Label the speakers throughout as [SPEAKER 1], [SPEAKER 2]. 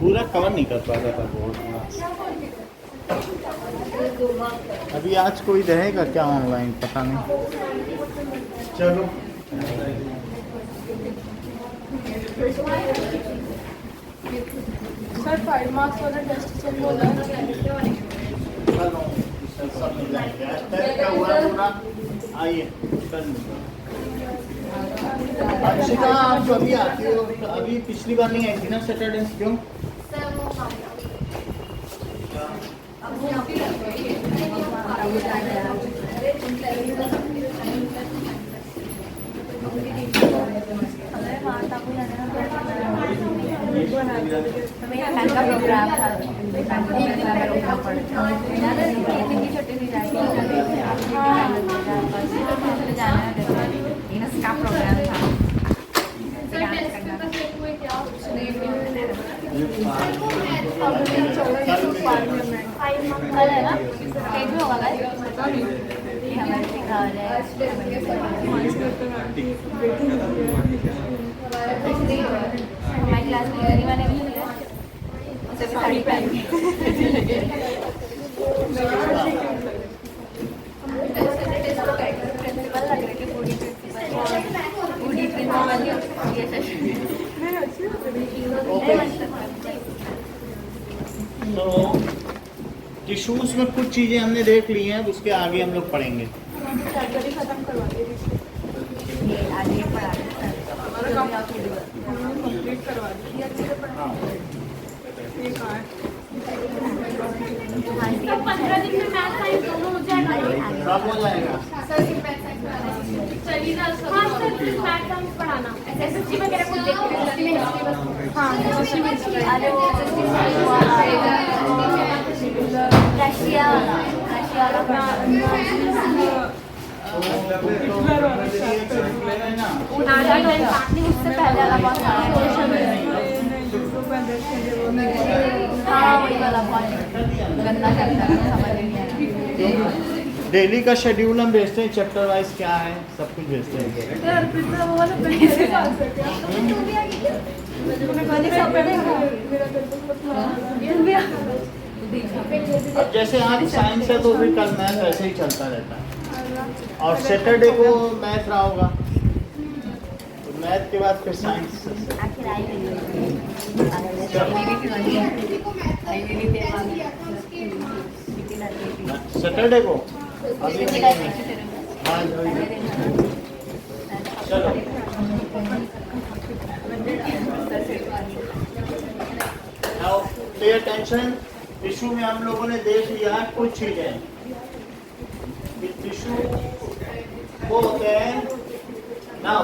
[SPEAKER 1] पूरा कवर नहीं कर पाता था बोर्ड। अभी आज कोई रहेगा क्या ऑनलाइन पता नहीं। चलो
[SPEAKER 2] सर 5 मार्क्स वाला टेस्ट चल रहा है।
[SPEAKER 1] सब मिल जाएंगे। आज टेस्ट का हुआ पूरा। आइए अर्शिका, आप जो अभी आती हो, अभी पिछली बार नहीं आई थी ना सैटरडे, क्यों?
[SPEAKER 3] का प्रोग्राम था का प्रोग्राम था। हमारी क्लास में मैंने भी लिया उसे भी साड़ी पहन के प्रिंसिपल लग रहे थे बूढ़ी प्रिंसिपल
[SPEAKER 1] तो टिश्यूज में कुछ चीजें हमने देख ली हैं, उसके आगे हम लोग पढ़ेंगे।
[SPEAKER 2] खत्म करवा दीजिए।
[SPEAKER 3] आगे पढ़ा
[SPEAKER 2] कंप्लीट करवा दीजिए। ये कहाँ है?
[SPEAKER 4] 15 दिन में मैथ साइंस दोनों हो जाएगा।
[SPEAKER 1] सब हो जाएगा।
[SPEAKER 4] चलिए हाँ सर, मैथ साइंस पढ़ाना एसएससी वगैरह कुछ देख के
[SPEAKER 2] हाँ
[SPEAKER 3] अरे वो रशिया वाला उससे पहले वाला बहुत हाँ वही वाला बहुत गंदा करता है, समझ नहीं आया।
[SPEAKER 1] डेली का शेड्यूल हम भेजते हैं, चैप्टर वाइज क्या है सब कुछ भेजते हैं। अब जैसे आज साइंस है तो फिर कल मैथ ऐसे ही चलता रहता है, और सैटरडे को मैथ रहा होगा, तो मैथ के बाद फिर साइंस। सैटरडे को अभी हाँ चलो पे अटेंशन। टिश्यू में हम लोगों ने देख लिया कुछ चीजें। टिश्यू वो होते हैं, now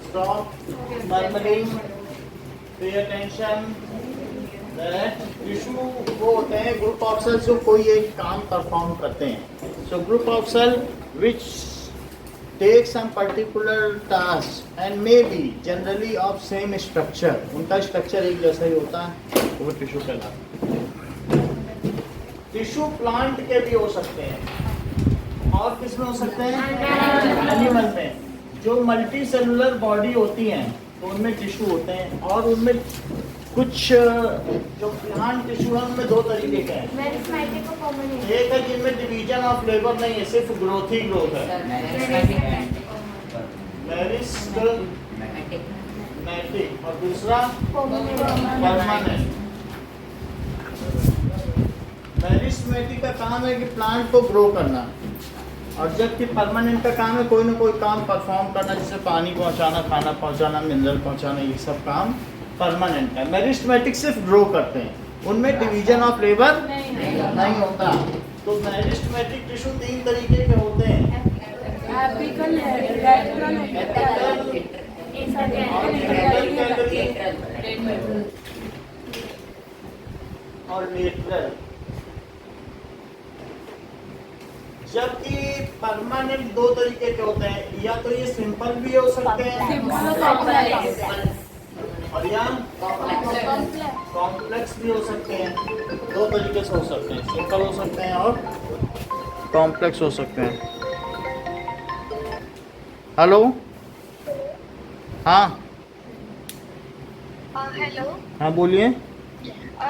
[SPEAKER 1] stop murmuring, pay attention. Tissue वो होते हैं ग्रुप ऑफ सेल्स जो कोई एक काम परफॉर्म करते हैं। So group of cell which take some particular task and may be generally of same structure, उनका स्ट्रक्चर एक जैसा ही होता है, वो टिश्यू कहलाता है। टिश्यू प्लांट के भी हो सकते हैं, और किस में हो सकते हैं? एनिमल में। जो मल्टी सेलुलर बॉडी होती हैं तो उनमें टिश्यू होते हैं, और उनमें कुछ जो प्लांट टिश्यू है उनमें दो तरीके के हैं। एक है जिनमें डिवीजन ऑफ लेबर नहीं है, सिर्फ ग्रोथ ही ग्रोथ है, मेरिस्टेमेटिक, और दूसरा परमानेंट। मेरिस्टेमेटिक का काम है कि प्लांट को ग्रो करना, और जबकि परमानेंट का काम है कोई ना कोई काम परफॉर्म करना, जैसे पानी पहुंचाना, खाना पहुंचाना, मिनरल पहुंचाना, ये सब काम परमानेंट है। मेरिस्टेमेटिक सिर्फ ग्रो करते हैं, उनमें डिवीजन ऑफ लेबर नहीं होता। तो मेरिस्टेमेटिक टिश्यू 3 तरीके के होते हैं, और लेटरल। जबकि परमानेंट 2 तरीके के होते हैं, या तो ये सिंपल भी हो सकते हैं और या कॉम्प्लेक्स भी हो सकते हैं। 2 तरीके से हो सकते हैं, सिंपल हो सकते हैं और कॉम्प्लेक्स हो सकते हैं। हेलो, हाँ
[SPEAKER 5] हेलो
[SPEAKER 1] हाँ बोलिए।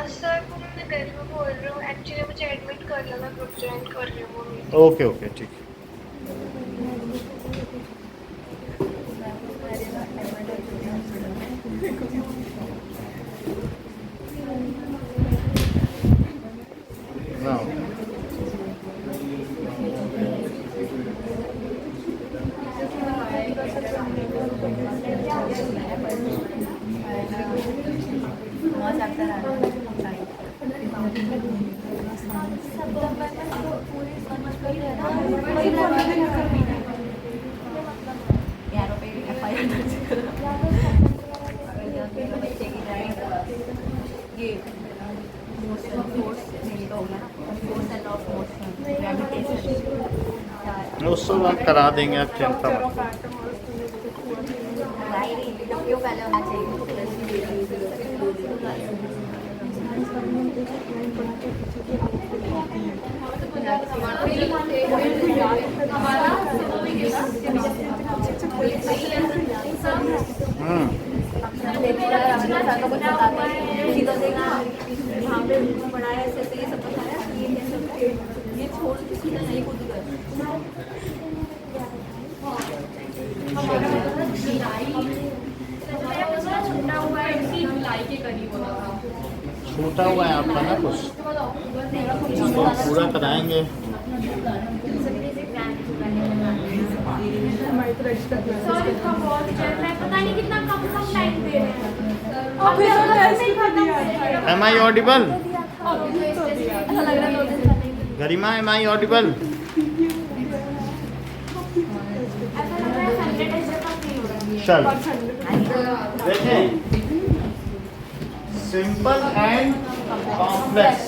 [SPEAKER 5] सर वो मैं गर्व बोल रहा हूँ। एक्चुअली मुझे एडमिट कर लेना, ग्रुप ज्वाइन कर रही हूँ मैं।
[SPEAKER 1] ओके ओके ठीक है। Now. उसको आप करा देंगे, आप चिंता मत करो।
[SPEAKER 4] छूटा हुआ है, इसी जुलाई के करीब होना था।
[SPEAKER 1] छूटा हुआ है आपका ना कुछ, तो पूरा कराएंगे।
[SPEAKER 4] सर इसका बहुत चल रहा है, पता नहीं कितना कम टाइम दे रहे हैं।
[SPEAKER 1] Am I audible? Garima am I audible? चल देखें, सिंपल एंड कॉम्प्लेक्स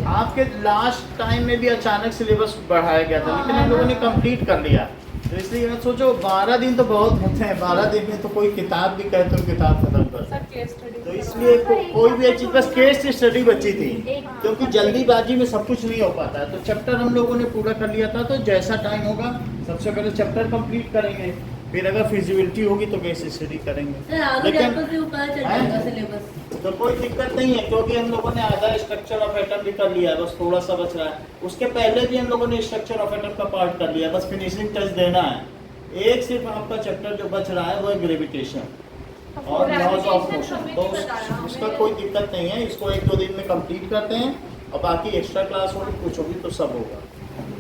[SPEAKER 1] आपके लास्ट टाइम में भी अचानक सिलेबस बढ़ाया गया था, लेकिन हम लोगों ने कंप्लीट कर लिया। तो इसलिए मैं सोचो 12 दिन तो बहुत होते हैं, 12 दिन में तो कोई किताब भी कहे तो किताब खत्म कर। तो इसलिए कोई भी अच्छी, बस केस स्टडी बची थी, क्योंकि जल्दीबाजी में सब कुछ नहीं हो पाता है। तो चैप्टर हम लोगों ने पूरा कर लिया था, तो जैसा टाइम होगा सबसे पहले चैप्टर कंप्लीट करेंगे, फिर अगर फिजिबिलिटी होगी तो केस स्टडी करेंगे। लेकिन तो कोई दिक्कत नहीं है, क्योंकि हम लोगों ने आधा स्ट्रक्चर ऑफ एटम भी कर लिया है, बस थोड़ा सा बच रहा है। उसके पहले भी हम लोगों ने स्ट्रक्चर ऑफ एटम का पार्ट कर लिया है, बस फिनिशिंग टच देना है। एक सिर्फ आपका चैप्टर जो बच रहा है वो है ग्रेविटेशन और लॉज ऑफ मोशन। तो उसका कोई दिक्कत नहीं है, इसको 1-2 दिन में कंप्लीट करते हैं, और बाकी एक्स्ट्रा क्लास होगी कुछ होगी तो सब होगा।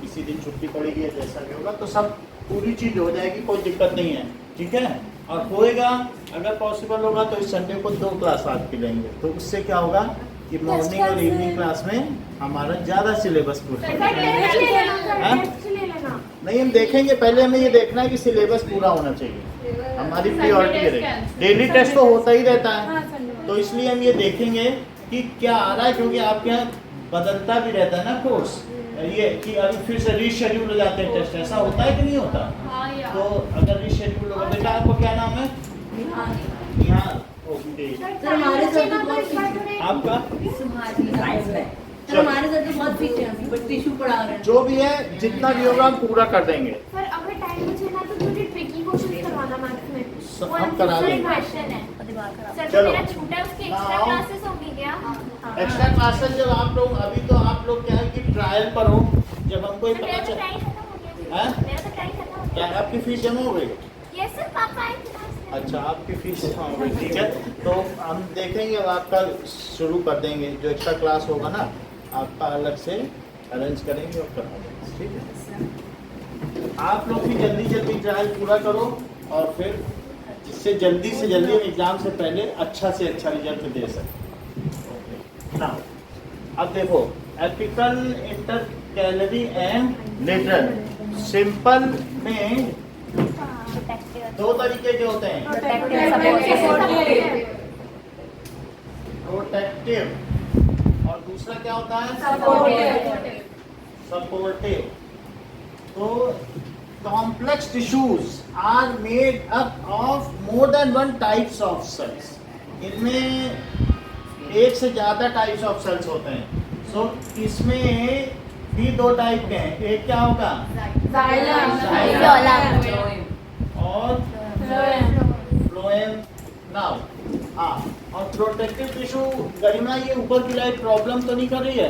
[SPEAKER 1] किसी दिन छुट्टी पड़ेगी जैसा भी होगा तो सब पूरी चीज़ हो जाएगी, कोई दिक्कत नहीं है, ठीक है। और होएगा अगर पॉसिबल होगा तो इस संडे को 2 क्लास आपकी लेंगे, तो उससे क्या होगा कि मॉर्निंग और इवनिंग क्लास में हमारा ज़्यादा सिलेबस पूरा होगा। नहीं, हम देखेंगे, पहले हमें ये देखना है कि सिलेबस पूरा होना चाहिए, हमारी प्रायोरिटी रहेगी। डेली टेस्ट तो होता ही रहता है, तो इसलिए हम ये देखेंगे कि क्या आ रहा है, क्योंकि आपके यहाँ बदलता भी रहता है ना कोर्स, ये कि अभी फिर से रीशेड्यूल हो जाते हैं टेस्ट, ऐसा होता है कि नहीं होता? तो अगर रीशेड्यूल होगा, बेटा आपको क्या नाम है? निहाल। ओके, आपका?
[SPEAKER 3] हमारे साथ तो बहुत पीछे हैं, बट टिश्यू पड़ा रहे हैं।
[SPEAKER 1] जो भी है जितना भी होगा हम पूरा कर देंगे।
[SPEAKER 4] पर अगर टाइम बचे ना तो थोड़ी ट्रिकी क्वेश्चन करवाना मैथ्स में।
[SPEAKER 1] हम करा देंगे।
[SPEAKER 4] क्वेश्चन है सर, तो
[SPEAKER 1] चलो।
[SPEAKER 4] मेरा छूटा है, उसकी एक्स्ट्रा
[SPEAKER 1] हाँ।
[SPEAKER 4] क्लासेस होंगी क्या?
[SPEAKER 1] एक्स्ट्रा क्लासेस जब आप लोग, अभी तो आप लोग क्या है कि ट्रायल पर हो, जब हमको ये
[SPEAKER 4] सर,
[SPEAKER 1] पता
[SPEAKER 4] मेरा तो
[SPEAKER 1] चल।
[SPEAKER 4] टाइम खत्म हो गया।
[SPEAKER 1] हैं?
[SPEAKER 4] मेरा तो टाइम खत्म हो
[SPEAKER 1] क्या
[SPEAKER 4] गया।
[SPEAKER 1] आपकी फीस जमा हो गई?
[SPEAKER 4] यस सर, पापा आए थे।
[SPEAKER 1] अच्छा, आपकी फीस जमा हो गई, ठीक है। तो हम देखेंगे, अब आपका शुरू कर देंगे, जो एक्स्ट्रा क्लास होगा ना आपका अलग से अरेंज करेंगे और करा देंगे, ठीक है। आप लोग भी जल्दी जल्दी ट्रायल पूरा करो, और फिर जिससे जल्दी से जल्दी हम एग्जाम से पहले अच्छा से अच्छा रिजल्ट दे सकें। ना अब देखो, apical, intercalary and lateral. Simple में 2 तरीके के होते हैं, प्रोटेक्टिव और दूसरा क्या होता है? सपोर्टिव। तो complex tissues are made up of more than 1 types of cells. इनमें एक से ज़्यादा टाइप्स ऑफ सेल्स होते हैं। सो इसमें भी 2 टाइप के हैं, एक क्या होगा? और फ्लोएम। नाउ हाँ, और प्रोटेक्टिव टिश्यू गरिमा ये ऊपर की लाइट प्रॉब्लम तो नहीं कर रही है?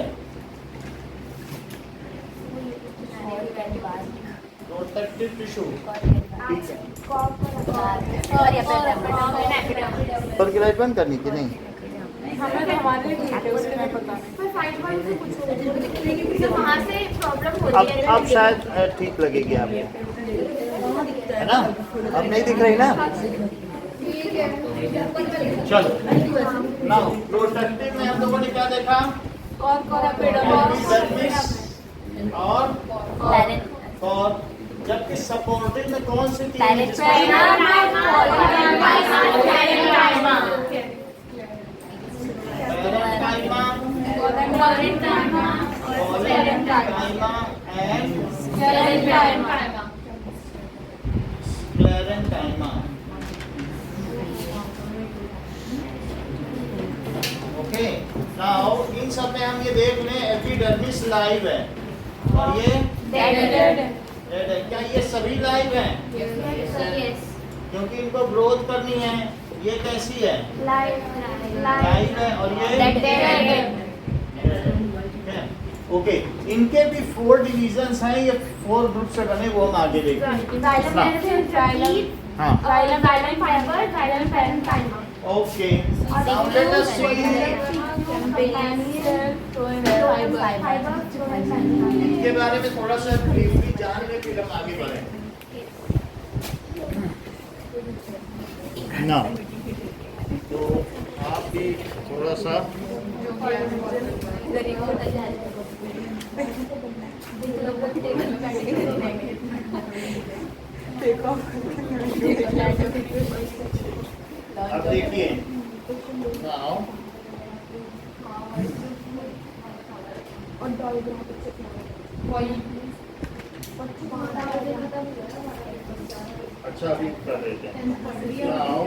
[SPEAKER 1] प्रोटेक्टिव टिश्यू ठीक है। ऊपर की लाइट बंद करनी थी नहीं?
[SPEAKER 2] हमें तो हमारे लिए ठीक है, उसके में पता नहीं।
[SPEAKER 4] पर 5 1 से कुछ हो तो वहाँ से प्रॉब्लम हो रही है।
[SPEAKER 1] अब शायद ठीक लगेगी आपको, है ना? अब नहीं दिख रही ना? चलो नाउ प्रोटेक्टिव में हम लोगों ने क्या देखा? और जबकि सपोर्टिव में कौन सी तीन? ओके, नाउ इन सब में हम ये देख लें एपिडर्मिस लाइव है और ये डेड है। क्या ये सभी लाइव हैं? क्योंकि इनको ग्रोथ करनी है। ये कैसी है? लाइव है और ये डेड है। ओके, इनके भी 4 डिवीजन्स हैं, ये 4 ग्रुप से बने, वो हम आगे देखेंगे। हाँ, ओके, नाउ लेट अस सी इनके बारे में थोड़ा सा ब्रीफली जान लें फिर हम आगे बढ़ें। ना तो आप भी थोड़ा सा अब देखिए नाउ अच्छा अभी कर देते हैं नाउ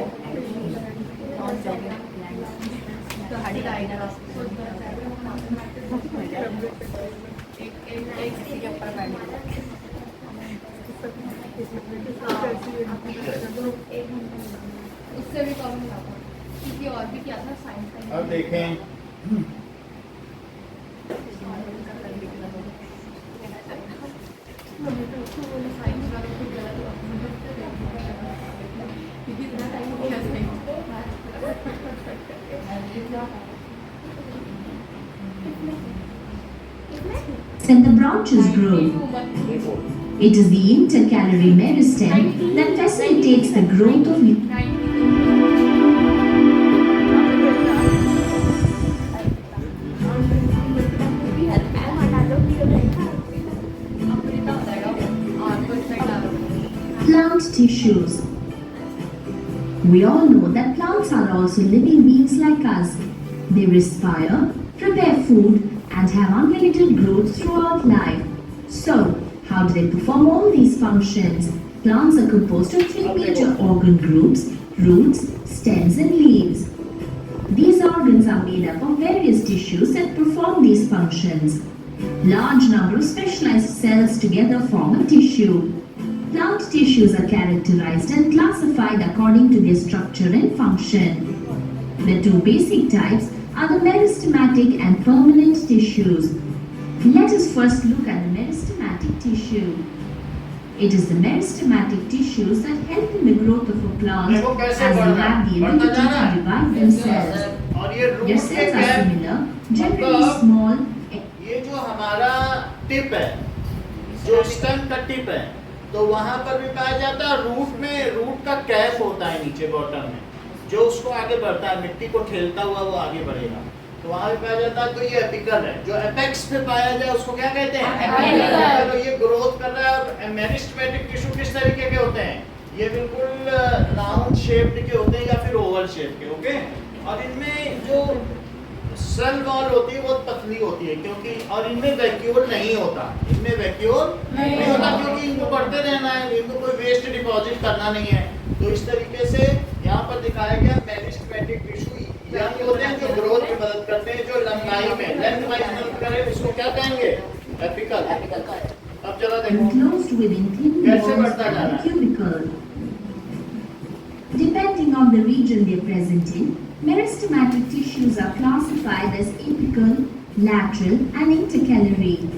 [SPEAKER 3] उससे भी कम नहीं आता क्योंकि और भी क्या था साइंस का।
[SPEAKER 1] अब देखें
[SPEAKER 6] and the branches grow. It is the intercalary meristem that facilitates the growth of plant tissues. We all know that plants are also living beings like us. They respire, prepare food, and have unlimited growth throughout life. So, how do they perform all these functions? Plants are composed of 3 major organ groups: roots, stems, and leaves. These organs are made up of various tissues that perform these functions. Large number of specialized cells together form a tissue. Plant tissues are characterized and classified according to their structure and function. The 2 basic types are the meristematic and permanent tissues. Let us first look at the meristematic tissue. It is the meristematic tissues that help in the growth of a plant as they have the ability to divide themselves. Their cells are similar, generally small.
[SPEAKER 1] ये जो हमारा tip है, जो stem का tip है, तो वहाँ पर भी पाया जाता है। रूट का कैप होता है नीचे बॉटम में, जो उसको आगे बढ़ता है, मिट्टी को ठेलता हुआ वो आगे बढ़ेगा, तो वहाँ भी पाया जाता है। तो ये एपिकल है, जो एपेक्स पे पाया जाए उसको क्या कहते हैं? एपिकल। तो ये ग्रोथ कर रहा है। मेरिस्टेमेटिक टिश्यू किस तरीके के होते हैं? ये बिल्कुल राउंड शेप्ड के होते हैं या फिर ओवल शेप के। ओके, और इनमें जो सेल वॉल होती है वो पतली होती है, क्योंकि और इनमें वैक्यूल नहीं होता। इनमें वैक्यूल नहीं होता क्योंकि इनको बढ़ते रहना है, इनको कोई वेस्ट डिपॉजिट करना नहीं है। तो इस तरीके से यहाँ पर दिखाया गया मेरिस्टेमेटिक टिश्यू यंग होते हैं, जो ग्रोथ में मदद करते हैं, जो लंबाई में लेंथ वाइज मदद करे, उसको क्या कहेंगे? एपिकल। अब चलो देखो कैसे बढ़ता जा रहा है।
[SPEAKER 6] Depending on the region they are present in, Meristematic tissues are classified as apical, lateral and intercalary.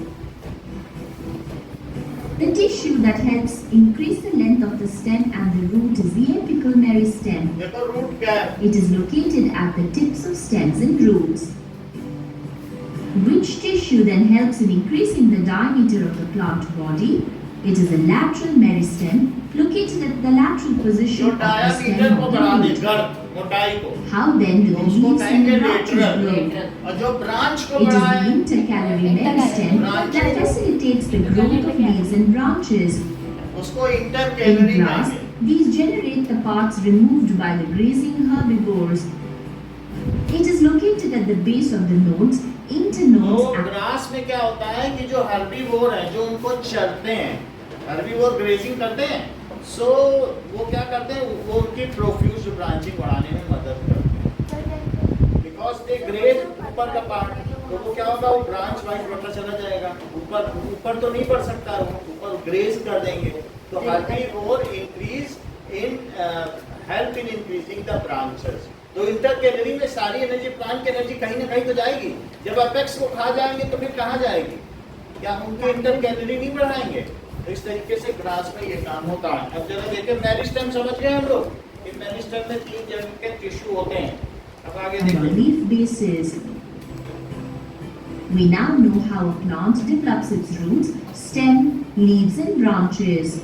[SPEAKER 6] The tissue that helps increase the length of the stem and the root is the apical meristem.
[SPEAKER 1] देखो root क्या है?
[SPEAKER 6] It is located at the tips of stems and roots. Which tissue then helps in increasing the diameter of the plant body? It is the lateral meristem located at the lateral
[SPEAKER 1] जो
[SPEAKER 6] position of the
[SPEAKER 1] diameter
[SPEAKER 6] stem
[SPEAKER 1] को
[SPEAKER 6] of the
[SPEAKER 1] बढ़ा दे,
[SPEAKER 6] root.
[SPEAKER 1] गर्द मोटाई को,
[SPEAKER 6] How then do the
[SPEAKER 1] उसको
[SPEAKER 6] leaves
[SPEAKER 1] कहेंगे
[SPEAKER 6] and branches
[SPEAKER 1] lateral,
[SPEAKER 6] grow?
[SPEAKER 1] और जो ब्रांच को
[SPEAKER 6] It is the
[SPEAKER 1] बढ़ाए
[SPEAKER 6] intercalary meristem that facilitates the growth of leaves and branches.
[SPEAKER 1] उसको
[SPEAKER 6] In
[SPEAKER 1] इंटरकैलरी
[SPEAKER 6] grass,
[SPEAKER 1] कहेंगे।
[SPEAKER 6] these generate the parts removed by the grazing herbivores. It is located at the base of the nodes,
[SPEAKER 1] तो
[SPEAKER 6] internodes,
[SPEAKER 1] grass में क्या होता है कि जो herbivore है, जो उनको चरते हैं, हर्बीवोर ग्रेजिंग करते हैं, सो वो क्या करते हैं, वो उनकी प्रोफ्यूज ब्रांचिंग बढ़ाने में मदद करते हैं, बिकॉज दे ग्रेज ऊपर का पार्ट, तो वो क्या होगा, वो ब्रांच वाइज बढ़ता चला जाएगा, ऊपर ऊपर तो नहीं बढ़ सकता, वो ऊपर ग्रेज कर देंगे, तो herbivore increase in help in increasing the branches. तो इंटरकैलरी में सारी एनर्जी, प्लांट की एनर्जी कहीं ना कहीं तो जाएगी, जब अपेक्स को खा जाएंगे तो फिर कहाँ जाएगी, क्या उनके इंटरकैलरी नहीं बढ़ाएंगे? तो इस तरीके से ग्रास में ये काम होता है। अब जरा देखिए मेरिस्टेम समझ गए हम लोग, कि मेरिस्टेम में 3 जगह के टिश्यू होते हैं। अब आगे
[SPEAKER 6] and on
[SPEAKER 1] देखिए,
[SPEAKER 6] leaf bases. We now know how a plant develops its roots, stem, leaves and branches.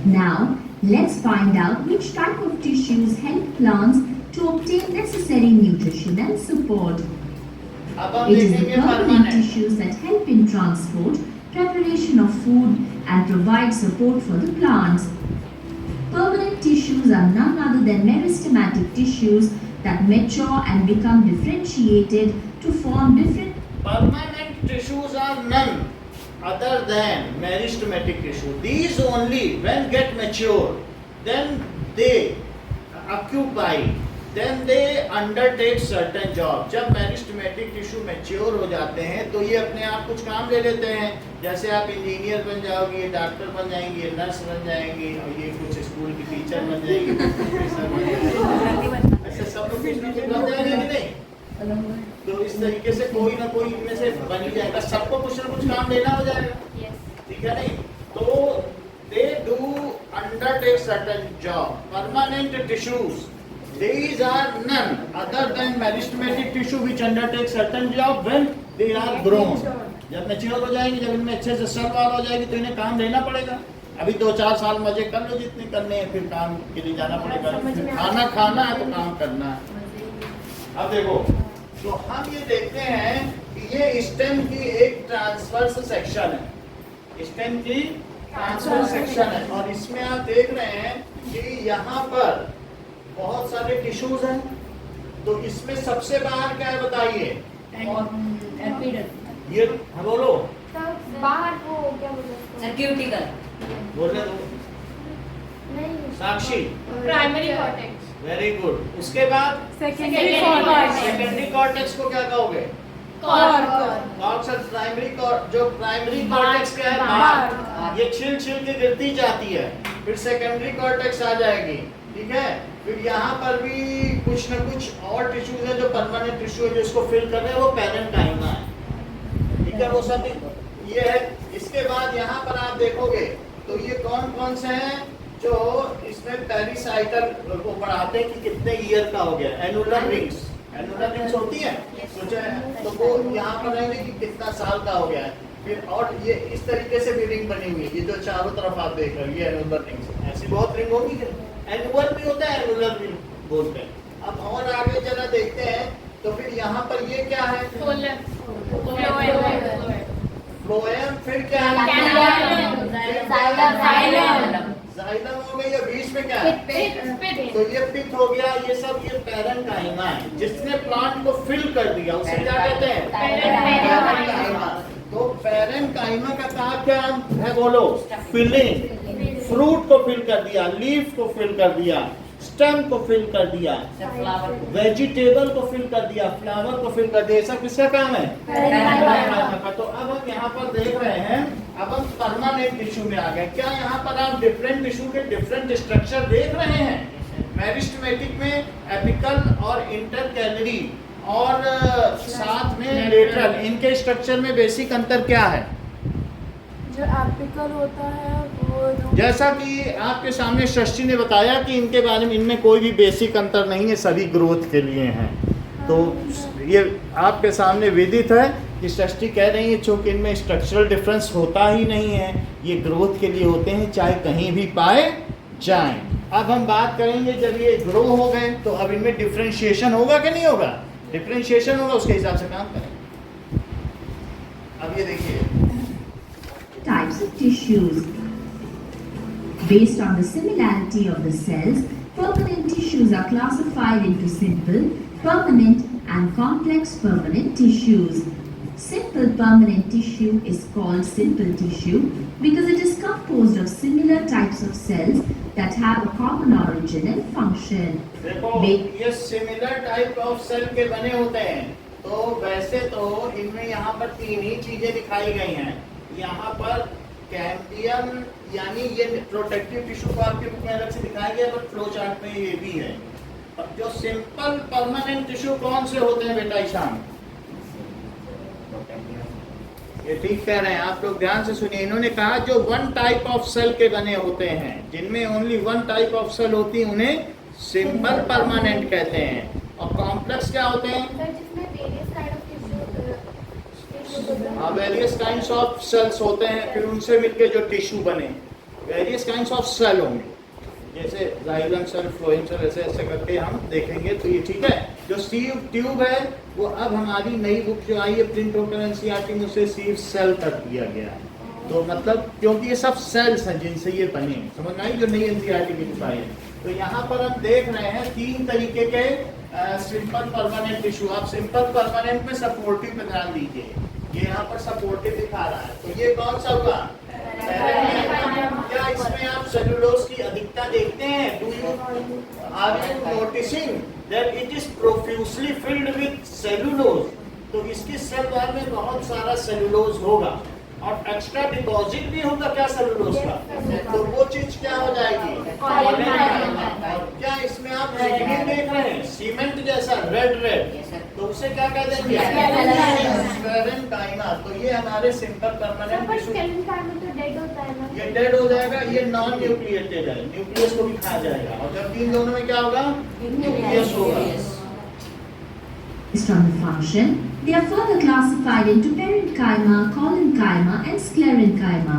[SPEAKER 6] Now, let's find out which type of tissues help plants to obtain necessary nutrition and support.
[SPEAKER 1] अब हम
[SPEAKER 6] It is the
[SPEAKER 1] देखेंगे
[SPEAKER 6] permanent
[SPEAKER 1] permanent.
[SPEAKER 6] tissues that help in transport, preparation of food and provide support for the plants. Permanent tissues are none other than meristematic tissues that mature and become differentiated to form different
[SPEAKER 1] Permanent tissues are none other than meristematic tissue. These only when get mature, then they occupy, then they undertake certain job. जब meristematic tissue mature हो जाते हैं तो ये अपने आप कुछ काम ले लेते हैं, जैसे आप इंजीनियर बन जाओगे, डॉक्टर बन जाएंगे, नर्स बन जाएंगे, और ये कुछ स्कूल की टीचर बन जाएंगे, प्रोफेसर बन जाएंगे, ऐसे सब लोग कुछ ना कुछ बन जाएंगे कि नहीं? तो इस तरीके से कोई ना कोई इनमें से बन ही जाएगा, सबको कुछ ना कुछ काम लेना हो जाएगा, ठीक है नहीं? तो they do undertake certain job. Permanent tissues, these are none other than meristematic tissue which undertake certain job when they are grown. जब मैच्योर हो जाएंगे, जब इनमें अच्छे से सेल वाल हो जाएगी तो इन्हें काम लेना पड़ेगा। अभी 2-4 साल मजे कर लो जितने करने हैं, फिर काम के लिए जाना पड़ेगा, फिर खाना खाना है तो काम करना है। अब देखो, तो हम ये देखते हैं कि ये स्टेम की एक ट्रांसवर्स सेक्शन है, स्टेम की ट्रांसवर्स सेक्शन है, और इसमें आप देख रहे हैं कि यहाँ पर बहुत सारे टिश्यूज हैं। तो इसमें सबसे बाहर क्या है बताइए? ये हाँ बोलो,
[SPEAKER 4] बाहर वो क्या बोलते हैं,
[SPEAKER 2] क्यूटिकल
[SPEAKER 1] बोलने दो
[SPEAKER 4] नहीं,
[SPEAKER 1] साक्षी,
[SPEAKER 3] प्राइमरी कॉर्टेक्स।
[SPEAKER 1] Very good. उसके बाद
[SPEAKER 2] सेकेंडरी
[SPEAKER 1] सेकेंडरी कॉर्टेक्स को क्या कहोगे? कॉर्टेक्स। प्राइमरी जो प्राइमरी कॉर्टेक्स क्या है? बाहर, ये छिल के गिरती जाती है, फिर सेकेंडरी कॉर्टेक्स आ जाएगी, ठीक है? फिर यहाँ पर भी कुछ न कुछ और टिश्यूज है जो परमानेंट टिश्यू है, जो इसको फिल कर रहे हैं, वो पैरेन्काइमा है, ठीक है? वो सब ये है। इसके बाद यहाँ पर आप देखोगे तो ये कौन कौन से हैं जो इसमें पेरिसाइकल को बढ़ाते हैं कि कितने ईयर का हो गया। एनुलर रिंग्स, एनुलर रिंग्स होती है, सोचा है तो वो यहाँ पर रहेंगे कि कितना साल का हो गया है। फिर और ये इस तरीके से भी रिंग बनी हुई है, ये जो चारों तरफ आप देख रहे हो, ये एनुलर रिंग्स। ऐसी बहुत रिंग होगी, एनुअल भी होता है, एनुलर भी बोलते हैं। अब और आगे जरा देखते हैं, तो फिर यहाँ पर ये क्या है? फ्लोएम। फिर क्या है? जाइलम हो गई, या बीच में क्या है? तो ये पिट हो गया। ये सब ये पैरेन्काइमा है, जिसने प्लांट को फिल कर दिया, उसे क्या कहते हैं? पैरेन्काइमा। तो पैरेन्काइमा का काम क्या है बोलो? फिलिंग। फ्रूट को फिल कर दिया, लीफ को फिल कर दिया, स्टेम को फिल कर दिया, वेजिटेबल को फिल कर दिया, फ्लावर को फिल कर दिया। सब किसका काम है? तो अब हम यहाँ पर देख रहे हैं, अब हम परमानेंट टिश्यू में आ गए। क्या यहाँ पर आप डिफरेंट टिश्यू के डिफरेंट स्ट्रक्चर देख रहे हैं? मेरिस्टेमेटिक में एपिकल और इंटरकैलरी और साथ में लेटरल, इनके स्ट्रक्चर में बेसिक अंतर क्या है?
[SPEAKER 2] जो एपिकल होता है वो
[SPEAKER 1] जैसा कि आपके सामने सृष्टि ने बताया कि इनके बारे में, इनमें कोई भी बेसिक अंतर नहीं है, सभी ग्रोथ के लिए हैं। तो ये आपके सामने विदित है कि सृष्टि कह रही है चूँकि इनमें स्ट्रक्चरल डिफरेंस होता ही नहीं है, ये ग्रोथ के लिए होते हैं, चाहे कहीं भी पाए जाएं। अब हम बात करेंगे जब ये ग्रो हो गए तो अब इनमें डिफरेंशिएशन होगा कि नहीं होगा? डिफरेंशिएशन होगा, उसके हिसाब से काम करें। अब ये देखिए
[SPEAKER 6] types of tissues. Based on the similarity of the cells, permanent tissues are classified into simple, permanent and complex permanent tissues. Simple permanent tissue is called simple tissue because it is composed of similar types of cells that have a common origin and function.
[SPEAKER 1] देखो ये similar type of cell के बने होते हैं। तो वैसे तो इनमें यहाँ पर तीन ही चीजें दिखाई गई हैं। यहाँ पर कैम्बियम यानी ये प्रोटेक्टिव टिश्यू को आपके बुक में अलग से दिखाया गया, पर फ्लो चार्ट में ये भी है। अब जो सिंपल परमानेंट टिश्यू कौन से होते हैं बेटा ईशान? ये ठीक कह रहे हैं आप लोग, ध्यान से सुनिए। इन्होंने कहा जो वन टाइप ऑफ सेल के बने होते हैं, जिनमें only one type of cell होती है, उन्हें सिंपल परमानेंट कहते हैं। और कॉम्प्लेक्स क्या होते हैं? वेरियस काइंड्स ऑफ सेल्स होते हैं, फिर उनसे मिलके जो टिश्यू बने, वेरियस काइंड्स ऑफ सेल होंगे, जैसे जाइलम सेल, फ्लोएम सेल, ऐसे ऐसे करके हम देखेंगे। तो ये ठीक है। जो सीव ट्यूब है वो अब हमारी नई बुक जो आई है प्रिंट होकर एनसीईआरटी में, उसे सीव सेल कर दिया गया है। तो मतलब क्योंकि ये सब सेल्स हैं जिनसे ये बने, समझ में आई जो नई एनसीईआरटी की बुक आई है। तो यहाँ पर हम देख रहे हैं तीन तरीके के सिंपल परमानेंट टिश्यू। आप सिंपल परमानेंट में सपोर्टिव पे ध्यान दीजिए, ये यहाँ पर सपोर्टिव दिखा रहा है। तो ये कौन सा हुआ? क्या इसमें आप सेलुलोज की अधिकता देखते हैं? Are you noticing that it is profusely filled with cellulose? तो इसकी सेल वॉल में बहुत सारा सेलुलोज होगा और एक्स्ट्रा डिपॉजिट भी होगा क्या सेलुलोज का? तो वो चीज क्या हो जाएगी? और क्या इसमें आप लिग्निन देख रहे हैं सीमेंट जैसा रेड रेड, तो उसे क्या कह देंगे? स्क्लेरेनकाइमा। तो ये हमारे सिंपल परमानेंट टिश्यू, ये डेड हो जाएगा, ये नॉन न्यूक्लिएटेड है, न्यूक्लियस को भी खा जाएगा। और जब इन दोनों में क्या होगा? न्यूक्लियस होगा।
[SPEAKER 6] Based on the function, they are further classified into parenchyma, collenchyma and sclerenchyma.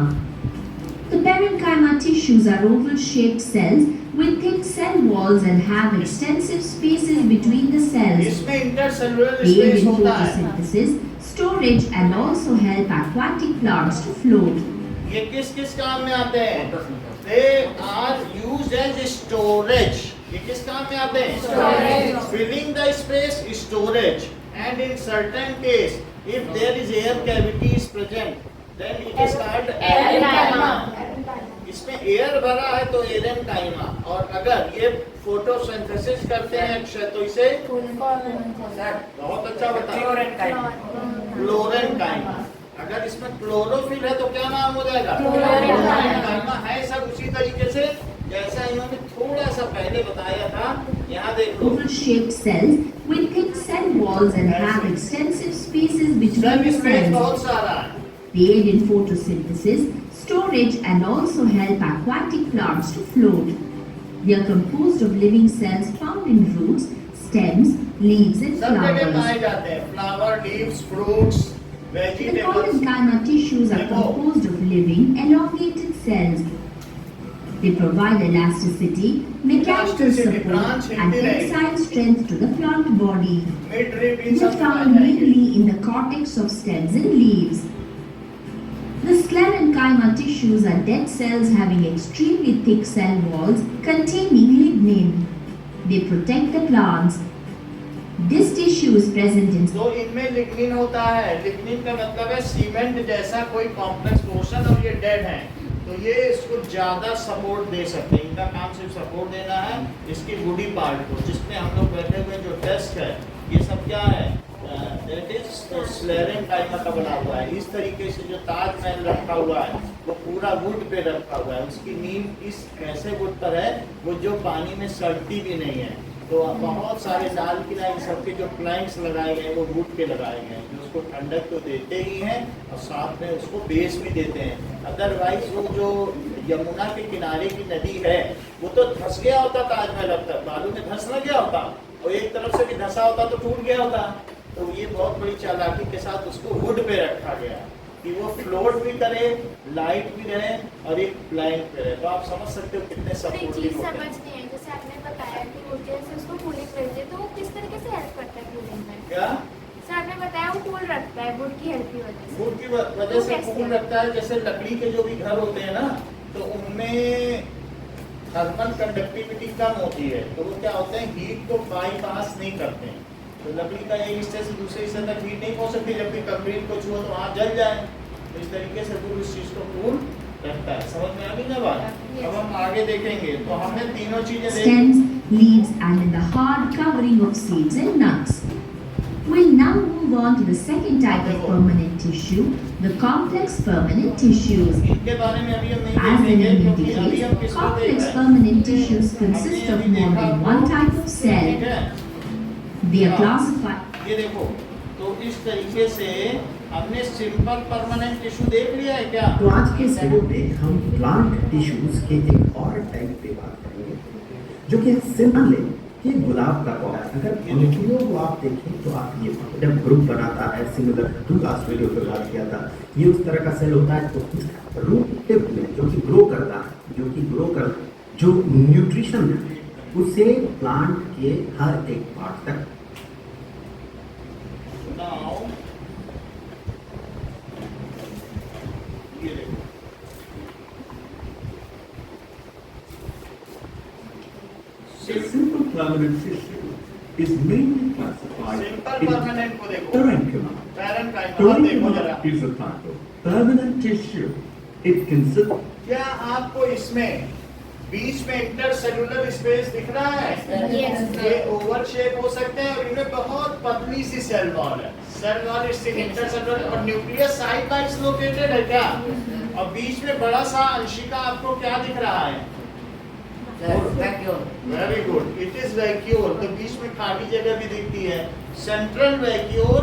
[SPEAKER 6] The parenchyma tissues are oval-shaped cells with thick cell walls and have extensive spaces between the cells.
[SPEAKER 1] इसमें intercellular
[SPEAKER 6] Aid
[SPEAKER 1] space
[SPEAKER 6] in
[SPEAKER 1] होता है।
[SPEAKER 6] photosynthesis, storage and also help aquatic plants to float.
[SPEAKER 1] ये किस किस काम में आते हैं? They are used as storage. ये किस काम में आते हैं? Storage. Filling the space, storage. And in certain case, if there is air cavity is present, then it is called parenchyma. इसमें एयर भरा है तो एरेनकाइमा। और अगर ये फोटोसिंथेसिस करते हैं अक्षय तो इसे बहुत अच्छा बताओ क्लोरेनकाइमा। अगर इसमें क्लोरोफिल है तो क्या नाम हो जाएगा? क्लोरेनकाइमा। है सब उसी तरीके से जैसा इन्होंने थोड़ा सा पहले बताया था। यहाँ देखो
[SPEAKER 6] Oval-shaped cells with thick cell walls and have extensive spaces between
[SPEAKER 1] सब
[SPEAKER 6] the
[SPEAKER 1] इसमें
[SPEAKER 6] cells.
[SPEAKER 1] बहुत सारा है।
[SPEAKER 6] They aid in photosynthesis, storage and also help aquatic plants to float. They are composed of living cells found in roots, stems, leaves and
[SPEAKER 1] सब जगह
[SPEAKER 6] flowers.
[SPEAKER 1] पाए जाते हैं, flower, leaves, fruits,
[SPEAKER 6] The
[SPEAKER 1] vegetables.
[SPEAKER 6] collenchyma tissues are composed of living, elongated cells. They provide elasticity, mechanical support and tensile strength to the plant body.
[SPEAKER 1] Mid rib in
[SPEAKER 6] They are
[SPEAKER 1] सब
[SPEAKER 6] found
[SPEAKER 1] पाए जाएंगे।
[SPEAKER 6] mainly in the cortex of stems and leaves. The sclerenchyma tissues are dead cells having extremely thick cell walls containing lignin. They protect the plants. This tissue is present in
[SPEAKER 1] तो इनमें lignin होता है। Lignin का मतलब है cement जैसा कोई complex portion, और ये डेड है तो ये इसको ज्यादा सपोर्ट दे सकते हैं। इनका काम सिर्फ सपोर्ट देना है इसकी बॉडी पार्ट को, जिसमें हम लोग बैठे हुए जो डेस्क है, ये सब क्या है? दैट इज स्लेरेन टाइम का बना हुआ है। इस तरीके से जो ताजमहल रखा हुआ है वो पूरा वुड पे रखा हुआ है। उसकी नींव इस ऐसे वुड पर है वो जो पानी में सड़ती भी नहीं है। तो बहुत सारे लाल किला इन सबके जो प्लैंक्स लगाए गए वो वुड पे लगाए गए हैं, जो उसको ठंडक तो देते ही हैं और साथ में उसको बेस भी देते हैं। अदरवाइज वो जो यमुना के किनारे की नदी है वो तो धंस गया होता ताजमहल, अब तक बालू में धंस न गया होता, और एक तरफ से भी धंसा होता तो टूट गया होता। तो ये बहुत बड़ी चालाकी के साथ उसको वुड पे रखा गया कि वो फ्लोट भी करे, लाइट भी रहे और एक प्लैंक पे रहे। तो आप समझ सकते हो कितने
[SPEAKER 4] तो एक चीज
[SPEAKER 1] सपोर्टिव होते हैं।
[SPEAKER 4] समझनी है, जैसे आपने बताया कि ऊर्जा से उसको कूलिंग मिलती है, तो वो किस तरीके से हेल्प करता है कूलिंग में?
[SPEAKER 1] क्या
[SPEAKER 4] सर आपने बताया वो कूल रखता है वुड की हेल्प की वजह से।
[SPEAKER 1] वुड की वजह से कूल रखता है। जैसे लकड़ी के जो भी घर होते हैं ना, तो उनमें थर्मल कंडक्टिविटी कम होती है, तो वो क्या होते हैं, हीट को बाईपास नहीं करते हैं। तो लकड़ी का एक हिस्से से दूसरे हिस्से तक हीट नहीं पहुंच सकती, जबकि कंक्रीट को छुओ तो वहाँ जल जाए। तो इस तरीके से वुड इस चीज को कूल रखता है। समझ में आ गई ना बात? अब हम आगे देखेंगे। तो हमने तीनों चीजें देखी।
[SPEAKER 6] stems, leaves, and in the hard covering of seeds and nuts. We'll now move on to the second type of permanent tissue, the complex permanent tissues.
[SPEAKER 1] इनके बारे में अभी हम नहीं
[SPEAKER 6] As the
[SPEAKER 1] देखेंगे,
[SPEAKER 6] name
[SPEAKER 1] क्योंकि अभी हम
[SPEAKER 6] indicates,
[SPEAKER 1] किसको देख
[SPEAKER 6] complex
[SPEAKER 1] रहे हैं?
[SPEAKER 6] permanent tissues consist of more than one type of
[SPEAKER 1] ठीक
[SPEAKER 6] cell.
[SPEAKER 1] है?
[SPEAKER 6] They are classified.
[SPEAKER 1] ये देखो, तो इस तरीके से हमने सिंपल परमानेंट टिश्यू देख लिया है क्या?
[SPEAKER 7] तो आज के इस वीडियो में हम प्लांट टिश्यूज के एक और टाइप पे बात करेंगे, जो कि सिंपल है कि गुलाब का पौधा। अगर पंखुड़ियों को आप देखें तो आप ये जब ग्रुप बनाता है, सिमिलर टू लास्ट वीडियो पे बात किया था, ये उस तरह का सेल होता है। तो रूट टिप में जो कि ग्रो करता है, जो न्यूट्रिशन है उसे प्लांट के हर एक पार्ट तक।
[SPEAKER 1] Now, ये देखो,
[SPEAKER 8] Simple permanent tissue is mainly classified
[SPEAKER 1] simple
[SPEAKER 8] in
[SPEAKER 1] permanent को देखो,
[SPEAKER 8] parenchyma.
[SPEAKER 1] पैरेंकाइमा देखो जरा।
[SPEAKER 8] Parenchyma is a type of permanent tissue. It consists
[SPEAKER 1] क्या आपको इसमें बीच में इंटरसेल्युलर स्पेस दिख रहा है?
[SPEAKER 4] Yes,
[SPEAKER 1] ये ओवल शेप हो सकते हैं और इनमें बहुत पतली सी सेल वॉल है। सेल वॉल इस इंटरसेल्युलर और न्यूक्लियस साइड बाय लोकेटेड है क्या? और बीच में बड़ा सा अंशिका आपको क्या दिख रहा है? Very good, it is vacuole. तो बीच में खाली जगह भी दिखती है। Central vacuole,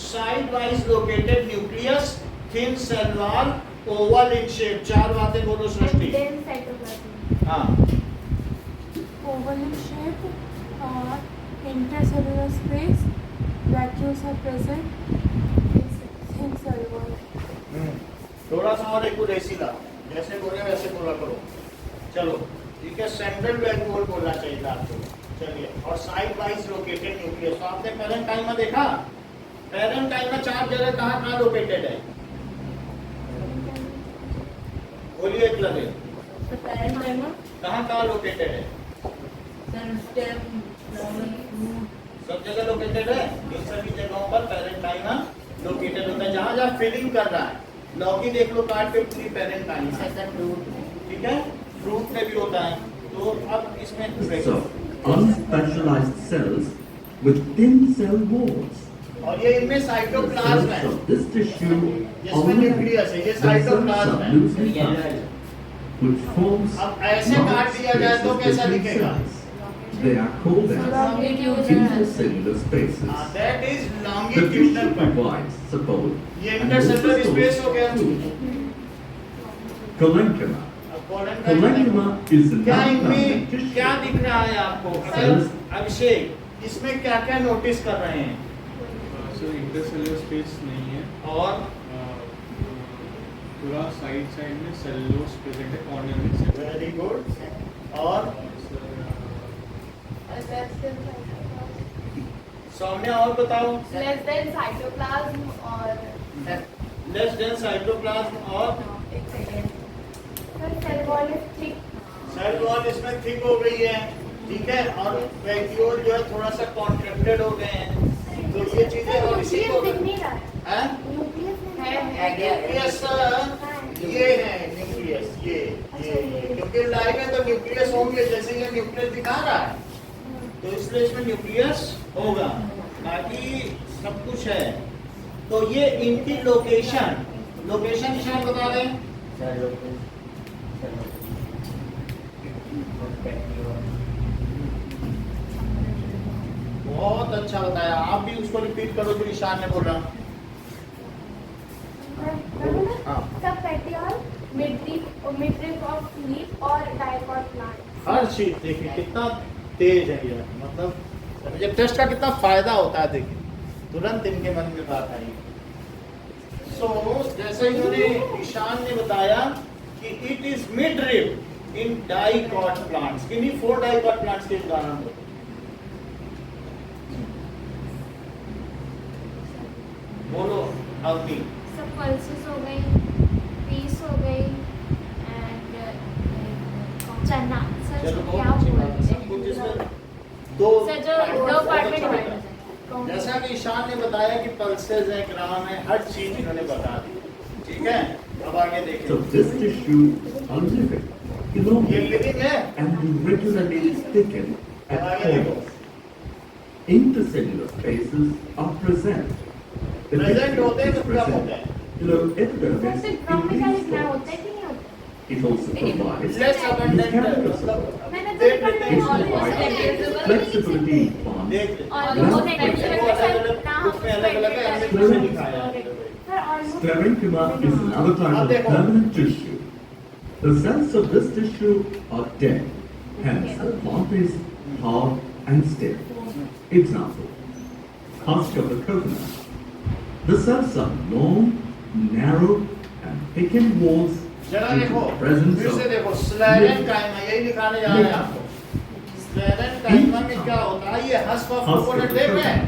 [SPEAKER 1] side wise located nucleus, thin cell wall, oval in shape. चार बातें बोलो सृष्टि।
[SPEAKER 4] Dense cytoplasm.
[SPEAKER 1] हाँ,
[SPEAKER 2] Oval in shape, intercellular space, vacuoles are present, thin cell wall.
[SPEAKER 1] थोड़ा सा और एक्यूरेसी ला, जैसे बोले वैसे बोला करो। चलो ठीक है, सेंट्रल वैक्यूल बोलना चाहिए था आपको। चलिए, और साइड वाइज लोकेटेड न्यूक्लियस। तो आपने पैरेंकाइमा देखा? पैरेंकाइमा चार जगह कहाँ लोकेटेड है? बोलिए एक लगे, कहाँ लोकेटेड है? सब जगह लोकेटेड है। इन सभी जगहों पर पैरेंकाइमा लोकेटेड होता है। जहाँ जहाँ फिलिंग कर रहा है, लौकी देख लो काट के, पूरी पैरेंकाइमा। ठीक है, फ्रूट में भी होता है। तो अब इसमें
[SPEAKER 8] so unspecialized cells with thin cell walls.
[SPEAKER 1] और ये इनमें
[SPEAKER 8] The
[SPEAKER 1] साइटोप्लाज्म है,
[SPEAKER 8] cells of this tissue
[SPEAKER 1] जिसमें न्यूक्लियस है। ये
[SPEAKER 8] themselves
[SPEAKER 1] साइटोप्लाज्म
[SPEAKER 8] are
[SPEAKER 1] है।
[SPEAKER 8] loosely bound, which forms
[SPEAKER 1] अब ऐसे काट दिया जाए तो कैसा
[SPEAKER 8] different
[SPEAKER 1] दिखेगा?
[SPEAKER 8] cells. They are called as intercellular spaces.
[SPEAKER 1] That is
[SPEAKER 8] The
[SPEAKER 1] longitudinal
[SPEAKER 8] tissue
[SPEAKER 1] पर।
[SPEAKER 8] provides support
[SPEAKER 1] ये
[SPEAKER 8] and
[SPEAKER 1] इंटरसेल्युलर
[SPEAKER 8] resistance
[SPEAKER 1] स्पेस हो गया।
[SPEAKER 8] to parenchyma.
[SPEAKER 1] अब colon का
[SPEAKER 8] Parenchyma is the
[SPEAKER 1] क्या
[SPEAKER 8] non-permanent
[SPEAKER 1] इनमें
[SPEAKER 8] tissue.
[SPEAKER 1] क्या दिख रहा है आपको?
[SPEAKER 8] Cells.
[SPEAKER 1] अभिषेक, इसमें क्या क्या नोटिस कर रहे हैं?
[SPEAKER 9] सर इंटरसेलुलर स्पेस नहीं है
[SPEAKER 1] और
[SPEAKER 9] पूरा साइड में सेलुलोज प्रेजेंट है कॉर्नर में से।
[SPEAKER 1] Very good. और सौम्या और बताओ।
[SPEAKER 3] लेस देन साइटोप्लाज्म और
[SPEAKER 1] लेस देन साइटोप्लाज्म और
[SPEAKER 3] एक second sir cell wall is thick.
[SPEAKER 1] Cell wall इसमें थिक हो गई है। ठीक है, और वैक्यूल जो है थोड़ा सा कॉन्ट्रैक्टेड हो गए हैं। तो ये चीजें और इसी को
[SPEAKER 4] दिख नहीं रहा है।
[SPEAKER 1] हैं?
[SPEAKER 4] न्यूक्लियस में
[SPEAKER 1] न्यूक्लियस ये है, न्यूक्लियस ये क्योंकि लाइव है तो न्यूक्लियस होंगे, जैसे ये न्यूक्लियस दिखा रहा है तो इसलिए इसमें न्यूक्लियस होगा। बाकी सब कुछ है। तो ये इनकी लोकेशन निशान बता रहे हैं। बहुत अच्छा बताया, आप भी उसको रिपीट करो जो ईशान ने बोला। हाँ।
[SPEAKER 4] सब पेटियोल, मिडरिप ऑफ लीफ और डाइकॉट प्लांट।
[SPEAKER 1] हर चीज देखिए कितना तेज है ये, मतलब ये टेस्ट का कितना फायदा होता है, देखिए तुरंत इनके मन में बात आई। जैसे इन्होंने ईशान ने बताया कि it is midrib in dicot plants, किन्हीं 4 डाइकॉट प्लांट्स के उदाहरण दो। बोलो अवनी।
[SPEAKER 4] सब पल्सेस हो गई, पीस हो गई एंड चना। सर
[SPEAKER 1] चलो
[SPEAKER 4] क्या
[SPEAKER 1] बहुत अच्छी बात है,
[SPEAKER 4] बोलते
[SPEAKER 1] सब कुछ
[SPEAKER 4] हैं?
[SPEAKER 1] इसमें दो
[SPEAKER 4] सर जो दो पार्ट में डिवाइड हो जाए।
[SPEAKER 1] जैसा कि ईशान ने बताया कि पल्सेस है, ग्राम है, हर चीज इन्होंने बता दी। ठीक है, अब आगे
[SPEAKER 8] So
[SPEAKER 1] देखिए।
[SPEAKER 8] this tissue are living,
[SPEAKER 1] ये
[SPEAKER 8] elongated,
[SPEAKER 1] लिविंग है।
[SPEAKER 8] and regularly thickened
[SPEAKER 1] अब
[SPEAKER 8] at
[SPEAKER 1] आगे देखो,
[SPEAKER 8] corners. Intercellular spaces are present. The
[SPEAKER 1] present
[SPEAKER 8] tissue
[SPEAKER 1] होते हैं
[SPEAKER 8] is
[SPEAKER 1] तो कम
[SPEAKER 8] present
[SPEAKER 1] होते हैं।
[SPEAKER 8] below epidermis
[SPEAKER 4] sir
[SPEAKER 8] in
[SPEAKER 4] drum में क्या
[SPEAKER 8] these
[SPEAKER 4] लिखना
[SPEAKER 8] spots.
[SPEAKER 4] होता है कि नहीं होता?
[SPEAKER 8] It also provides
[SPEAKER 1] less abundant
[SPEAKER 8] mechanical
[SPEAKER 1] मतलब
[SPEAKER 8] support.
[SPEAKER 4] मैंने तो
[SPEAKER 1] देख
[SPEAKER 4] लिखा
[SPEAKER 1] लेते
[SPEAKER 8] It
[SPEAKER 1] हैं।
[SPEAKER 8] provides flexibility on
[SPEAKER 1] देख लेते हैं।
[SPEAKER 4] ऑलमोस्ट
[SPEAKER 1] देखो, अलग-अलग उसमें अलग-अलग है, हमने किसमें लिखाया है।
[SPEAKER 4] Sir almost
[SPEAKER 8] Sclerenchyma is another type of permanent tissue. The cells of this tissue are dead, hence the plant is hard and stiff. Example, husk of the coconut. The cells are long, narrow, and thickened walls
[SPEAKER 1] जरा
[SPEAKER 8] due to
[SPEAKER 1] देखो,
[SPEAKER 8] the presence
[SPEAKER 1] फिर से
[SPEAKER 8] of
[SPEAKER 1] देखो, स्लेरेन काइमा, यही दिखाने जा रहे हैं आपको। स्लेरेन काइमा में क्या होता है, ये हस्क ऑफ कोकोनट देख रहे हैं,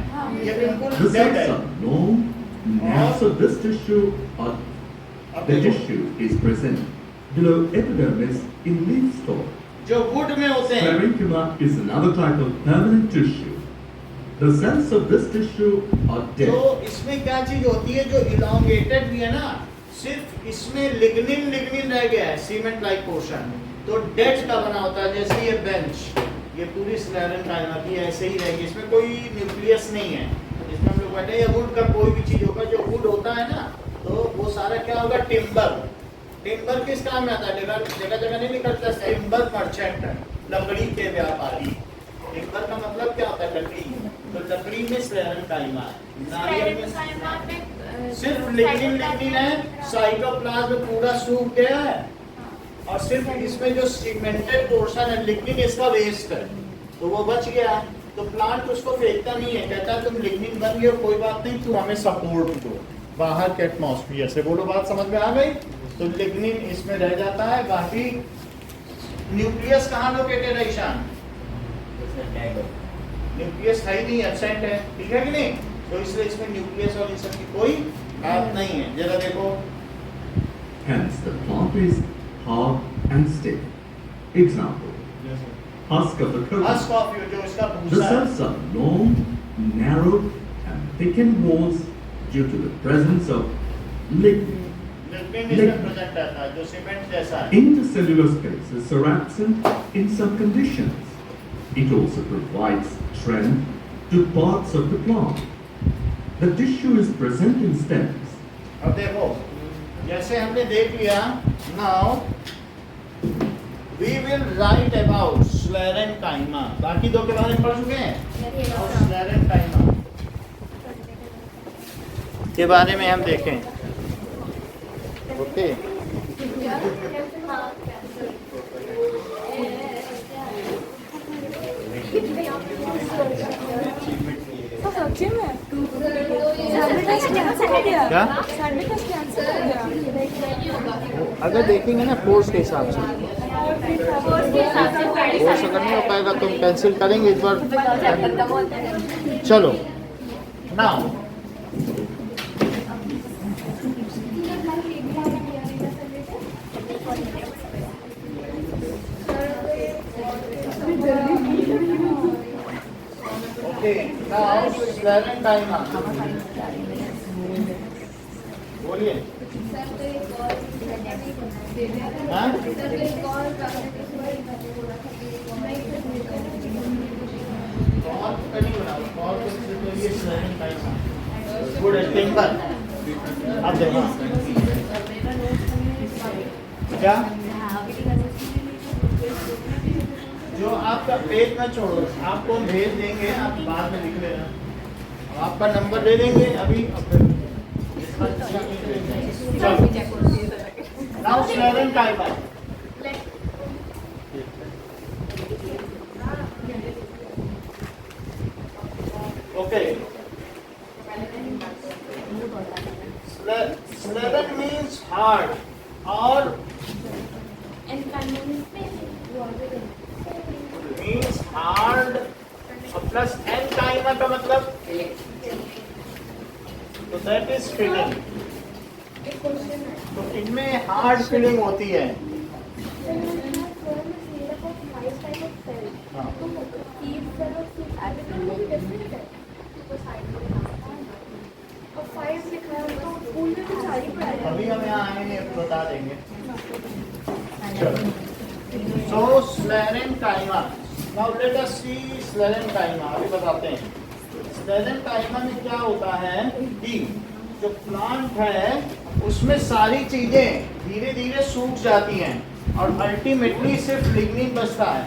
[SPEAKER 1] ये बिल्कुल
[SPEAKER 8] the
[SPEAKER 1] डेड
[SPEAKER 8] cells
[SPEAKER 1] है।
[SPEAKER 8] are long, narrow, so this tissue are
[SPEAKER 1] अब
[SPEAKER 8] the
[SPEAKER 1] देखो,
[SPEAKER 8] tissue is present below epidermis in leaf stalk.
[SPEAKER 1] जो वुड में होते हैं,
[SPEAKER 8] Sclerenchyma is another type of permanent tissue. The cells of this tissue are
[SPEAKER 1] जो
[SPEAKER 8] dead.
[SPEAKER 1] इसमें क्या चीज होती है, जो इलोंगेटेड भी है ना, सिर्फ इसमें लिग्निन रह गया है, सीमेंट लाइक पोर्शन, तो डेड का बना होता है। जैसे ये बेंच, ये पूरी स्लेरेन काइमा की ऐसे ही रहेगी, इसमें कोई न्यूक्लियस नहीं है। इसमें हम लोग कहते हैं वुड का कोई भी चीज होगा, जो वुड होता है ना, तो वो सारा क्या होगा, टिम्बर किस काम में आता है, जगह जगह नहीं निकलता, टिम्बर मर्चेंट, लकड़ी के व्यापारी। टिम्बर का मतलब क्या होता है, लकड़ी, तो लकड़ी में स्लेरेन काइमा है। नारियल में सिर्फ लिग्निन है, साइटोप्लाज्म पूरा सूख गया है, और सिर्फ इसमें जो सीमेंटेड पोर्शन है, लिग्निन इसका वेस्ट है, तो वो बच गया। तो प्लांट उसको फेंकता नहीं है, कहता है तुम लिग्निन बन गए, कोई बात नहीं, तू हमें सपोर्ट दो बाहर के एटमॉस्फेयर से। बोलो बात समझ में आ गई? तो लिग्निन इसमें रह जाता है, बाकी न्यूक्लियस कहाँ लोकेटेड है ईशान? न्यूक्लियस है ही नहीं, एब्सेंट है, ठीक है कि नहीं? तो इसलिए इसमें न्यूक्लियस और इन सब की कोई बात नहीं है। जरा देखो,
[SPEAKER 8] Hence the plant is hard and stiff. Example, husk of the coconut.
[SPEAKER 1] Husk of you, जो इसका
[SPEAKER 8] The
[SPEAKER 1] भूसा है,
[SPEAKER 8] cells are long, narrow, and thickened walls due to the presence of lignin.
[SPEAKER 1] Lignin इसमें प्रेजेंट रहता है, जो cement जैसा है।
[SPEAKER 8] Intercellular spaces are absent in some conditions. It also provides strength to parts of the plant. The tissue is present in stems.
[SPEAKER 1] अब देखो, जैसे हमने देख लिया, now we will write about sclerenchyma. बाकी दो के बारे में पढ़ चुके हैं, और स्लेरेन काइमा के बारे में हम देखें। ओके,
[SPEAKER 2] सच्ची में
[SPEAKER 1] क्या? अगर देखेंगे ना कोर्स के हिसाब से, कोर्स अगर नहीं हो पाएगा तो हम कैंसिल करेंगे इस बार। चलो नाउ ओके, नाउ स्लेरेन काइमा, बोलिए। हाँ? कॉल करिए ना, कॉल करके तो ये स्लेरेन काइमा गुड टिम्बर। अब देखो क्या जो आपका पेज में छोड़ो, आपको हम भेज देंगे, आप बाद में लिख लेना, आपका नंबर दे देंगे अभी। Now sclerenchyma. ओके, स्लेरन मीन्स हार्ड और means hard plus enchyma का मतलब तो दैट इज फीलिंग। तो इनमें हार्ड फीलिंग होती है। हाँ। अभी हम यहाँ आएंगे बता देंगे। So sclerenchyma. Now let us see sclerenchyma. अभी बताते हैं। sclerenchyma में क्या होता है कि जो प्लांट है उसमें सारी चीजें धीरे धीरे सूख जाती हैं और अल्टीमेटली सिर्फ लिग्निन बचता है।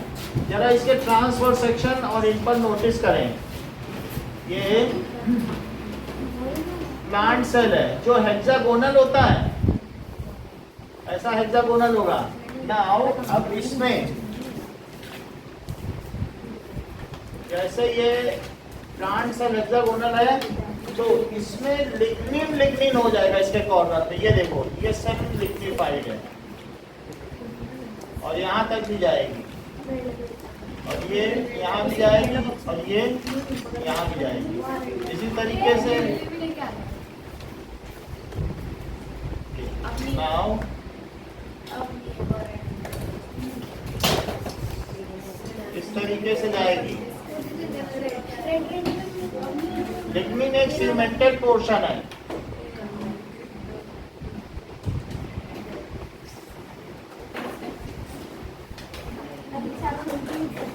[SPEAKER 1] जरा इसके ट्रांसफर सेक्शन और इन पर नोटिस करें। ये प्लांट सेल है जो हेक्सागोनल होता है, ऐसा हेक्सागोनल होगा। नाउ अब इसमें जैसे ये प्लांट सेल हेक्सागोनल है तो इसमें लिग्निन हो जाएगा इसके कॉर्नर पे। ये देखो ये सेमी लिग्निफाइड है और यहाँ तक भी जाएगी और ये यहाँ भी जाएगी और ये यहाँ भी जाएगी। इसी तरीके से नाउ इस तरीके से जाएगी। लिग्निन एक सीमेंटेड पोर्शन है।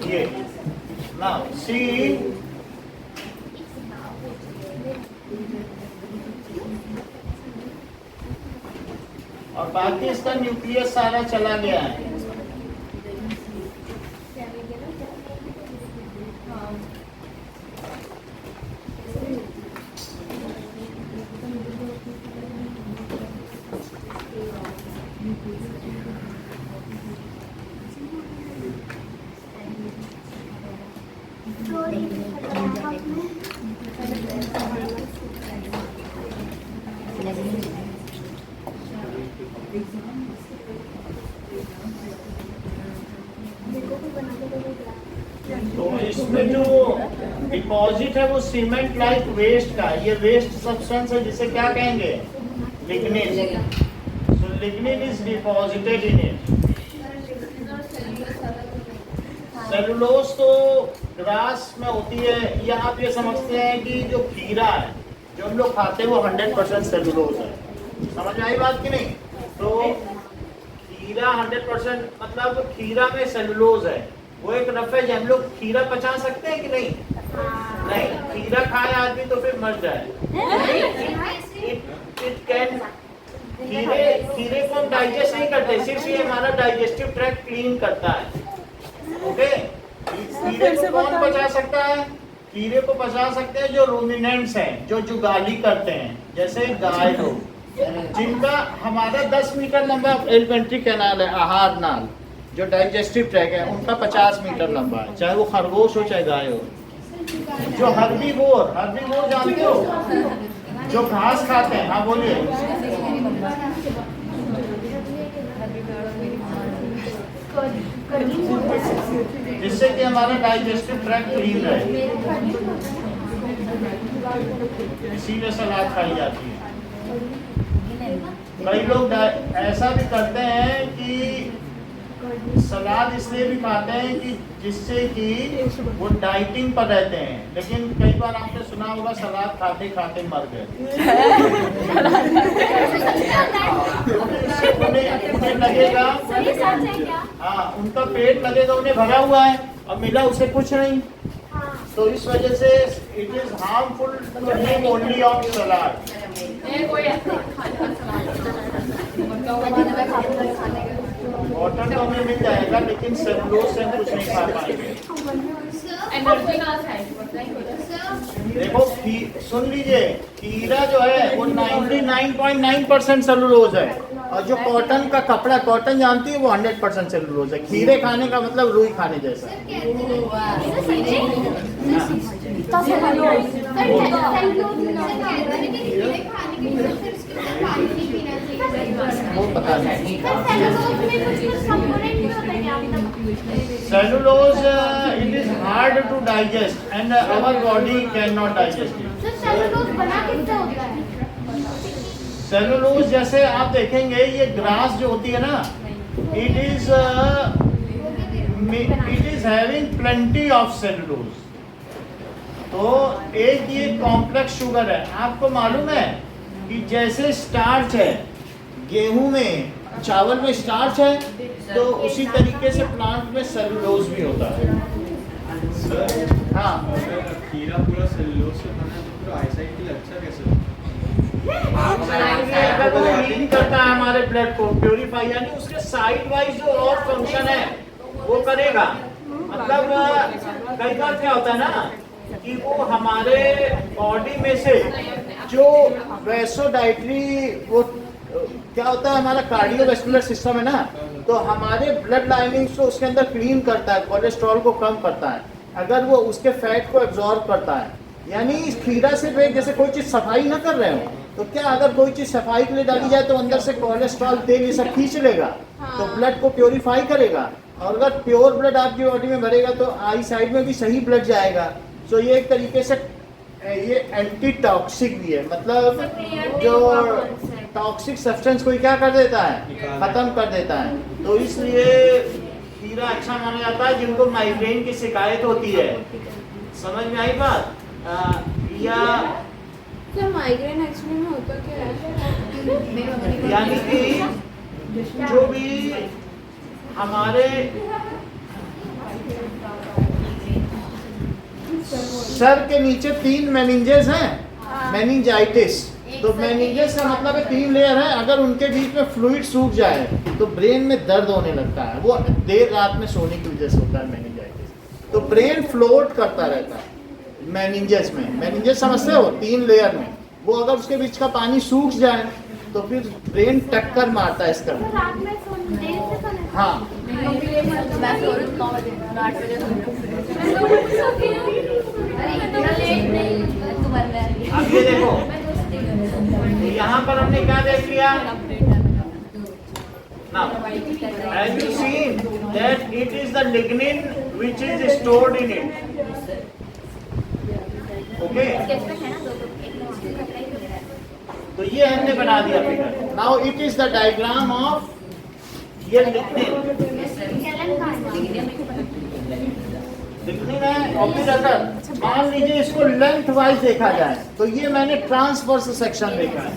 [SPEAKER 1] ये नाउ सी और बाकी इसका न्यूक्लियस सारा चला गया है। तो इसमें जो डिपॉजिट है वो सीमेंट लाइक वेस्ट का, ये वेस्ट सब्सटेंस है जिसे क्या कहेंगे, lignin. So lignin is deposited in it. Cellulose तो ग्रास में होती है। ये आप ये समझते हैं कि जो खीरा है जो हम लोग खाते हैं वो 100% सेलुलोज है। समझ में आई बात कि नहीं? तो खीरा 100% मतलब खीरा में सेलुलोज है, वो एक रफेज है। हम लोग खीरा पचा सकते हैं कि नहीं? नहीं, खीरा खाए आदमी तो फिर मर जाए। इट कैन खीरे को हम डाइजेस्ट नहीं करते, सिर्फ ये हमारा डाइजेस्टिव ट्रैक्ट क्लीन करता है। ओके, खीरे को कौन पचा सकता है? खीरे को पचा सकते हैं जो रूमिनेंट्स हैं, जो जुगाली करते हैं, जैसे गाय लोग, जिनका हमारा 10 मीटर लंबा एलिमेंट्री कैनाल है, आहार नाल, जो डाइजेस्टिव ट्रैक है उनका 50 मीटर लंबा है, चाहे वो खरगोश हो चाहे गाय हो। जो हर्बीवोर जानते हो, जो घास खाते हैं, हाँ बोलिए। जिससे कि हमारा डाइजेस्टिव ट्रैक्ट क्लीन रहे, इसीलिए सलाद खाई जाती है। कई लोग ऐसा भी करते हैं कि सलाद इसलिए भी खाते हैं कि जिससे कि वो डाइटिंग पर रहते हैं, लेकिन कई बार आपने सुना होगा सलाद खाते खाते मर गए। उन्हें लगेगा, हाँ उनका पेट लगेगा उन्हें भरा हुआ है और मिला उसे कुछ नहीं। तो इस वजह से it is harmful to drink only on salad. Water तो हमें मिल जाएगा लेकिन सेलुलोज से हम कुछ नहीं खा पाएंगे।
[SPEAKER 3] एनर्जी कहाँ से आएगी बताइए।
[SPEAKER 1] देखो सुन लीजिए, खीरा जो है वो 99.9% सेलुलोज है, और जो कॉटन का कपड़ा कॉटन जानती है वो 100% सेलुलोज है। खीरे खाने का मतलब रुई खाने जैसा है। वो पता नहीं। Cellulose it is hard to digest and our body can not digest it. Cellulose जैसे आप देखेंगे ये ग्रास जो होती है ना, it is having plenty of cellulose. तो एक ये कॉम्प्लेक्स शुगर है। आपको मालूम है कि जैसे स्टार्च है गेहूं में, चावल में स्टार्च है, तो उसी तरीके से प्लांट में सेलुलोज भी होता है। हाँ,
[SPEAKER 9] खीरा पूरा सेलुलोज से बना है तो पूरा आईसाइट के लिए अच्छा कैसे?
[SPEAKER 1] अगर वो हील करता है हमारे ब्लड को, प्योरीफाई, यानी उसके साइड वाइज जो और फंक्शन है वो करेगा। मतलब कई बार क्या होता है ना कि वो हमारे बॉडी में से जो वैसोडाइटरी वो क्या होता है, हमारा कार्डियोवैस्कुलर सिस्टम है ना, तो हमारे ब्लड लाइनिंग्स को उसके अंदर क्लीन करता है, कोलेस्ट्रॉल को कम करता है, अगर वो उसके फैट को एब्जॉर्ब करता है। यानी इस खीरा से वे जैसे कोई चीज़ सफाई ना कर रहे हो, तो क्या अगर कोई चीज़ सफाई के लिए डाली जाए तो अंदर से कोलेस्ट्रॉल तेल ये सब खींच लेगा, तो ब्लड को प्योरीफाई करेगा। और अगर प्योर ब्लड आपकी बॉडी में भरेगा तो आई साइड में भी सही ब्लड जाएगा। तो ये एक तरीके से ये एंटी टॉक्सिक भी है, मतलब जो टॉक्सिक सब्सटेंस को क्या कर देता है, खत्म कर देता है। तो इसलिए खीरा अच्छा माना जाता है जिनको माइग्रेन की शिकायत होती है। समझ में आई बात? या
[SPEAKER 2] सर माइग्रेन एक्चुअली में होता क्या है?
[SPEAKER 1] यानी कि जो भी हमारे सर के नीचे 3 मेनिंजेस हैं, मेनिंजाइटिस। तो मेनिंजेस का मतलब है 3 लेयर है, अगर उनके बीच में फ्लूइड सूख जाए तो ब्रेन में दर्द होने लगता है। वो देर रात में सोने की वजह से होता है मेनिंजाइटिस। तो ब्रेन फ्लोट करता रहता है मेनिंजेस में। मेनिंजेस समझते हो, 3 लेयर में, वो अगर उसके बीच का पानी सूख जाए तो फिर ब्रेन टक्कर मारता है इसका। हाँ, अब ये देखो, यहाँ पर हमने क्या देख लिया ना, have you seen that it is the lignin which is stored in it? Okay? तो ये हमने बना दिया figure. Now it is the diagram of ये लिग्निन। लिग्निन है, और फिर अगर मान लीजिए इसको लेंथ वाइज देखा जाए तो ये मैंने ट्रांसवर्स सेक्शन देखा है।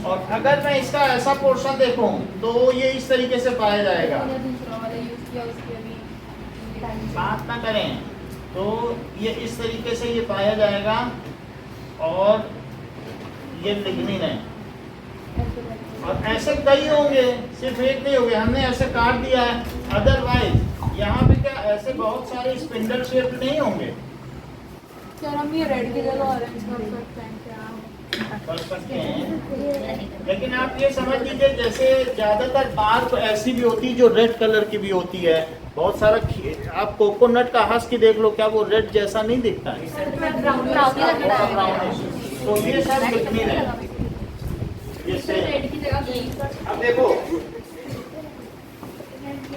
[SPEAKER 1] और अगर मैं इसका ऐसा पोर्शन देखूं तो ये इस तरीके से पाया जाएगा। बात ना करें तो ये इस तरीके से ये पाया जाएगा, और ये लिग्निन है। और ऐसे कई होंगे, सिर्फ एक नहीं होंगे, हमने ऐसे काट दिया है। अदरवाइज यहाँ पे क्या ऐसे बहुत सारे स्पिंडल शेप नहीं होंगे।
[SPEAKER 2] सर हम ये रेड की जगह ऑरेंज कर सकते हैं क्या?
[SPEAKER 1] कर सकते हैं, लेकिन आप ये समझ लीजिए जैसे ज्यादातर बार ऐसी भी होती है जो रेड कलर की भी होती है। बहुत सारा आप कोकोनट का हंस की देख लो, क्या वो रेड जैसा नहीं दिखता है? तो ये सब लिग्निन है। अब देखो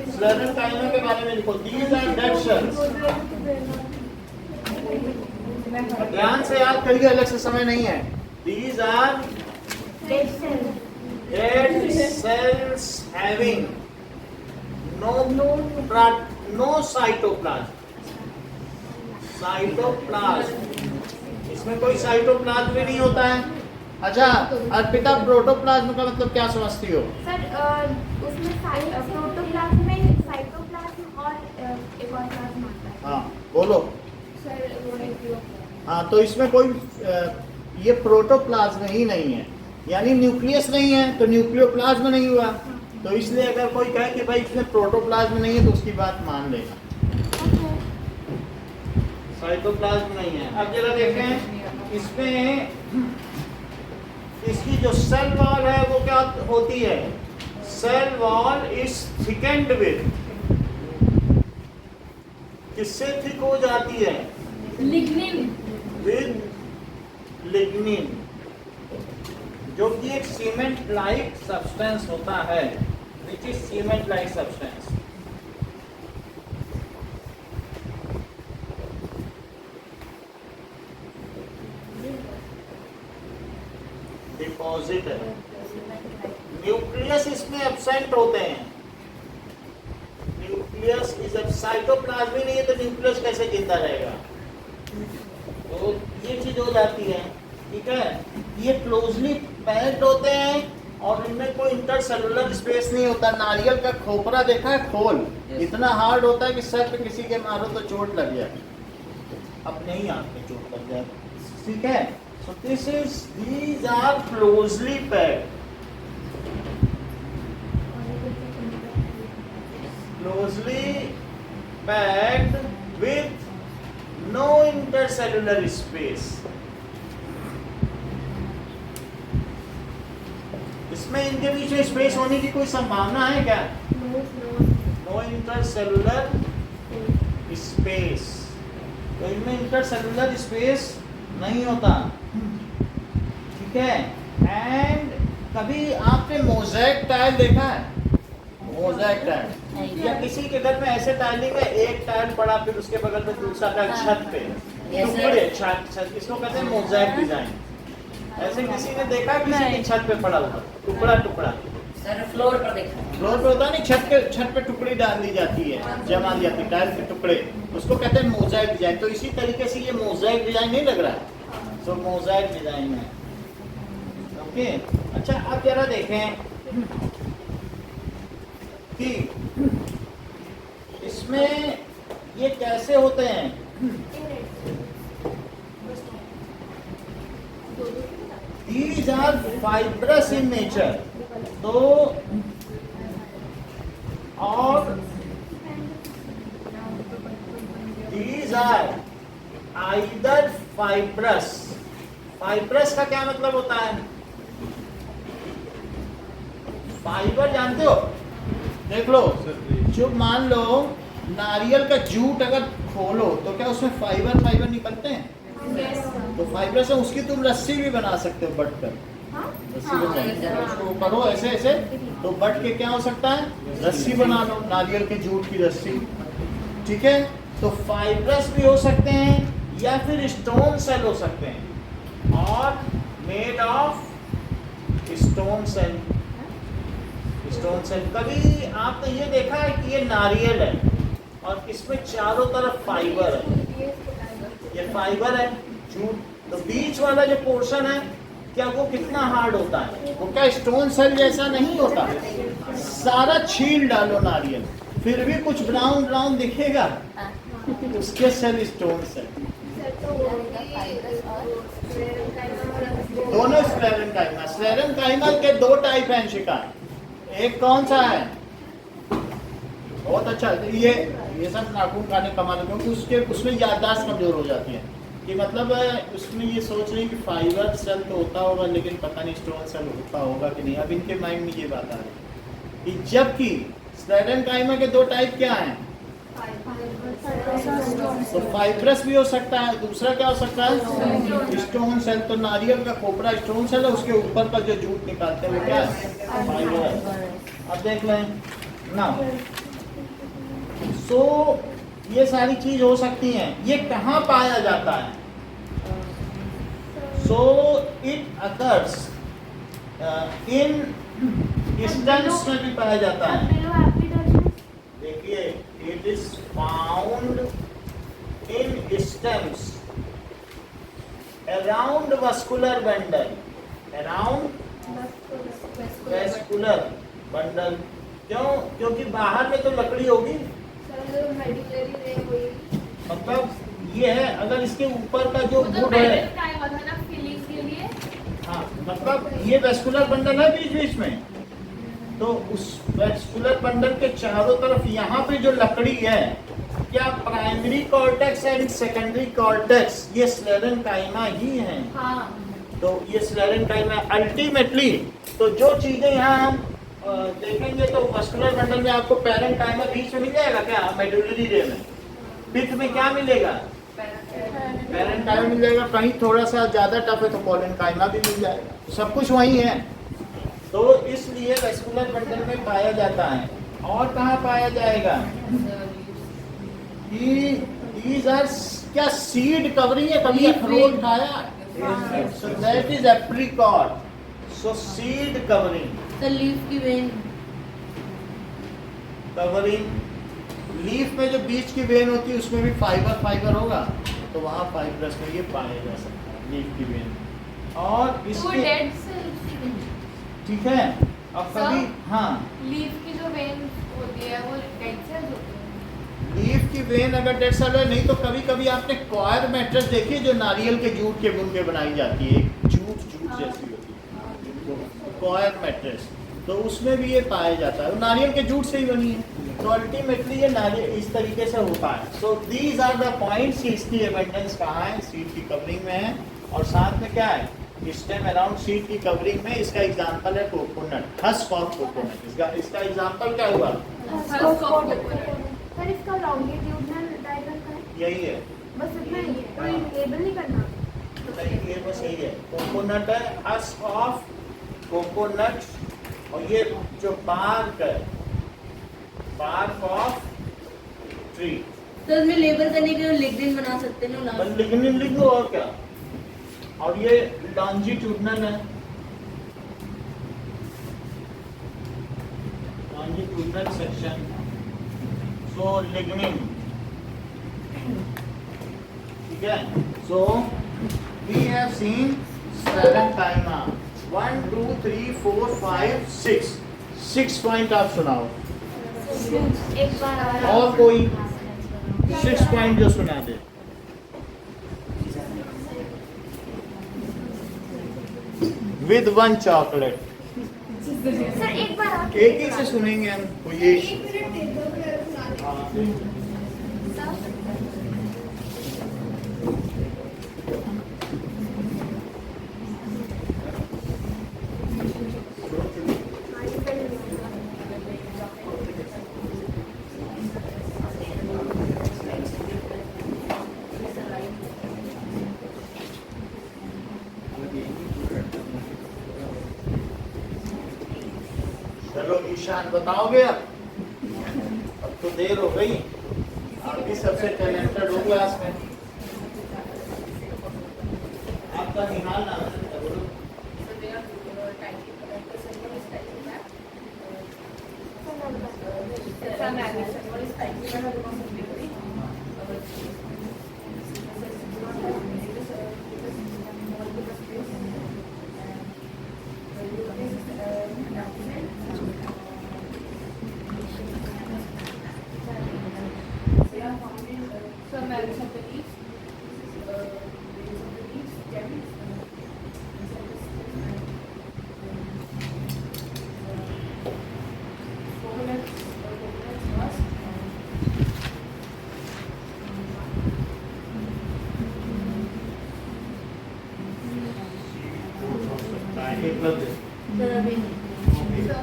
[SPEAKER 1] स्लेरेनकाइमा के बारे में लिखो, दीज आर डेड सेल्स। ध्यान से याद करिए, अलग से समय नहीं है। These are dead cells having no cytoplasm. Cytoplasm, इसमें कोई साइटोप्लाज्म भी नहीं होता है। अच्छा अर्पिता, प्रोटोप्लाज्म का मतलब क्या समझती हो?
[SPEAKER 4] सर उसमें प्रोटोप्लाज्म में साइटोप्लाज्म और एक और प्लाज्म आता है।
[SPEAKER 1] हाँ बोलो।
[SPEAKER 3] सर वो न्यूक्लियो
[SPEAKER 1] हाँ तो इसमें कोई ये प्रोटोप्लाज्म ही नहीं है, यानी न्यूक्लियस नहीं है तो न्यूक्लियोप्लाज्म नहीं हुआ। तो इसलिए अगर कोई कहे कि भाई इसमें प्रोटोप्लाज्म नहीं है तो उसकी बात मान लेना, साइटोप्लाज्म नहीं है। अब जरा देखें इसमें इसकी जो सेल वॉल है वो क्या होती है? Cell wall is thickened with, किससे थिक हो जाती है?
[SPEAKER 3] लिग्निन।
[SPEAKER 1] विद लिग्निन, जो कि एक सीमेंट लाइक सब्सटेंस होता है, which is cement like substance. Deposit है। न्यूक्लियस इसमें एब्सेंट होते हैं। न्यूक्लियस इज साइटोप्लाज्म ही नहीं है तो न्यूक्लियस कैसे जिंदा रहेगा? तो ये चीज हो जाती है, ठीक है। ये क्लोजली पैक्ड होते हैं और इनमें कोई इंटरसेलुलर स्पेस नहीं होता। नारियल का खोपरा देखा है? खोल इतना हार्ड होता है कि सर पे किसी के मारो तो चोट लग जाए, अपने ही आंख में चोट लग जाए, ठीक है। So these are closely packed. Closely packed with no intercellular space. इसमें इनके बीच में स्पेस होने की कोई संभावना है क्या? नो इंटरसेलुलर स्पेस, तो इनमें इंटरसेलुलर स्पेस नहीं होता, ठीक है। एंड कभी आपने मोज़ेक टाइल देखा है? मोज़ेक टाइल, या किसी के घर में ऐसे टाइलिंग है, एक टाइल पड़ा फिर उसके बगल में दूसरा टाइल छत पे टुकड़े, छत इसको कहते हैं मोज़ेक डिजाइन। ऐसे किसी ने देखा किसी की छत पे पड़ा हुआ टुकड़ा टुकड़ा?
[SPEAKER 10] सर फ्लोर पर देखा।
[SPEAKER 1] फ्लोर पे होता नहीं, छत पे टुकड़ी डाल दी जाती है, जमा दी जाती है टाइल के टुकड़े, उसको कहते हैं मोज़ेक डिजाइन। तो इसी तरीके से ये मोज़ेक डिजाइन नहीं लग रहा है, तो मोज़ेक डिजाइन है, ओके। अच्छा अब जरा देखें कि इसमें ये कैसे होते हैं। These are fibrous in nature, तो और these are either fibrous। Fibrous का क्या मतलब होता है? फाइबर जानते हो? देख लो, जो मान लो नारियल का जूट अगर खोलो तो क्या उसमें फाइबर निकलते हैं? तो फाइब्रस है, उसकी तुम रस्सी भी बना सकते हो बट कर, रस्सी उसको करो ऐसे ऐसे तो बट के क्या हो सकता है? रस्सी बना लो, नारियल के जूट की रस्सी, ठीक है। तो फाइब्रस भी हो सकते हैं या फिर स्टोन सेल हो सकते हैं, और made of stone cell. Stone cell कभी आपने ये देखा है कि ये नारियल है और इसमें चारों तरफ फाइबर है, ये फाइबर है जूट, तो बीच वाला जो पोर्शन है क्या वो कितना हार्ड होता है? वो क्या स्टोन सेल जैसा नहीं होता? सारा छील डालो नारियल फिर भी कुछ ब्राउन ब्राउन दिखेगा, उसके सेल स्टोन सेल। दोनों स्क्लेरेंकाइमा। स्क्लेरेंकाइमा के दो टाइप हैं शिकार, एक कौन सा है? बहुत अच्छा, ये सब नाखून खाने कमाने, क्योंकि उसके उसमें याददाश्त कमजोर हो जाती है कि मतलब उसमें ये सोच रहे हैं कि फाइबर सेल तो होता होगा लेकिन पता नहीं स्टोन सेल होता होगा कि नहीं। अब इनके माइंड में ये बात आ रही है कि जबकि स्क्लेरेंकाइमा के दो टाइप क्या हैं? तो फाइब्रस भी हो सकता है, दूसरा क्या हो सकता है? Stone cell. तो नारियल का खोपरा स्टोन सेल है, उसके ऊपर का जो जूट निकालते हैं वो क्या है? फाइबर है। अब देख लें ना, सो ये सारी चीज हो सकती हैं। ये कहाँ पाया जाता है? So it occurs in stems में भी पाया जाता है। देखिए, it is found in stems around vascular bundle. Around vascular bundle. क्यों? क्योंकि बाहर में तो लकड़ी होगी,
[SPEAKER 3] सर मेडिकल रे वही
[SPEAKER 1] मतलब ये है, अगर इसके ऊपर का जो
[SPEAKER 3] वो तो
[SPEAKER 1] वुड है,
[SPEAKER 3] मेटल का आया था ना फिलिंग के लिए।
[SPEAKER 1] हाँ मतलब ये वेस्कुलर बंडल है बीच बीच में, तो उस वेस्कुलर बंडल के चारों तरफ यहाँ पे जो लकड़ी है, क्या primary cortex and secondary cortex ये स्लेरेन्काइमा ही है।
[SPEAKER 3] हाँ
[SPEAKER 1] तो ये स्लेरेन्काइमा अल्टीमेटली, तो जो चीजें यहाँ हम देखेंगे तो वेस्कुलर बंडल में आपको पैरेन्काइमा बीच में मिल जाएगा क्या, मेडुलरी रे में, पिथ में क्या मिलेगा, पैरेन्काइमा मिल जाएगा, कहीं थोड़ा सा ज्यादा टफ है तो कोलेन्काइमा भी मिल जाएगा, सब कुछ वही है। तो इसलिए वेस्कुलर बंडल में पाया जाता है। और कहाँ पाया जाएगा, these are क्या सीड कवरिंग है, कभी अखरोट खाया, so that is apricot, so seed covering,
[SPEAKER 10] The leaf की वेन
[SPEAKER 1] कवरिंग। लीफ में जो बीच की वेन होती है उसमें भी फाइबर होगा, तो वहाँ फाइब्रस में ये पाया जा सकता है लीफ की वेन। और
[SPEAKER 3] तो वो
[SPEAKER 1] इसके
[SPEAKER 3] डेड सेल्स
[SPEAKER 1] ठीक है, अब कभी हाँ
[SPEAKER 3] लीफ की जो वेन होती है वो डेड सेल्स होती है।
[SPEAKER 1] लीफ की वेन अगर डेड सेल है, नहीं तो कभी कभी आपने कॉयर मैट्रेस देखी है जो नारियल के जूट के बुन के बनाई जाती है, जूट जैसी होती है कॉयर मैट्रेस, तो उसमें भी ये पाया जाता है, नारियल के जूट से ही बनी है। तो अल्टीमेटली ये नारियल इस तरीके से होता है। So these are the points, इसकी एबंडेंस कहाँ है, सीड की कवरिंग में है। और साथ में क्या है, स्टेम अराउंड सीड की कवरिंग में, इसका एग्जांपल है कोकोनट, हस्क ऑफ कोकोनट, इसका एग्जांपल क्या हुआ,
[SPEAKER 2] सर इसका लॉन्गिट्यूडनल डायग्राम का है,
[SPEAKER 1] यही है,
[SPEAKER 2] बस इतना ही है, कोई लेबल नहीं करना।
[SPEAKER 1] ये बस यही है, कोकोनट है, हस्क ऑफ कोकोनट, और ये जो बार्क है, बार्क ऑफ ट्री।
[SPEAKER 10] तो इसमें लेबल करने के लिए लिग्निन बना सकते हैं ना,
[SPEAKER 1] बस लिग्निन लिख दो और क्या। और ये लॉन्जिट्यूडनल है, लॉन्जिट्यूडनल सेक्शन, सो लिग्निन, ठीक है। So we have seen sclerenchyma, 1 2 3 4 5 6 point आप सुनाओ,
[SPEAKER 4] एक बार
[SPEAKER 1] और कोई 6 पॉइंट जो सुना दे। विद 1 चॉकलेट,
[SPEAKER 4] सर एक बार आप
[SPEAKER 1] एक ही से सुनेंगे हम, कोई एक चलो ईशान बताओगे अब तो देर हो गई, आप भी सबसे टैलेंटेड हो क्लास में, आपका निहाल नाम है, बोलो।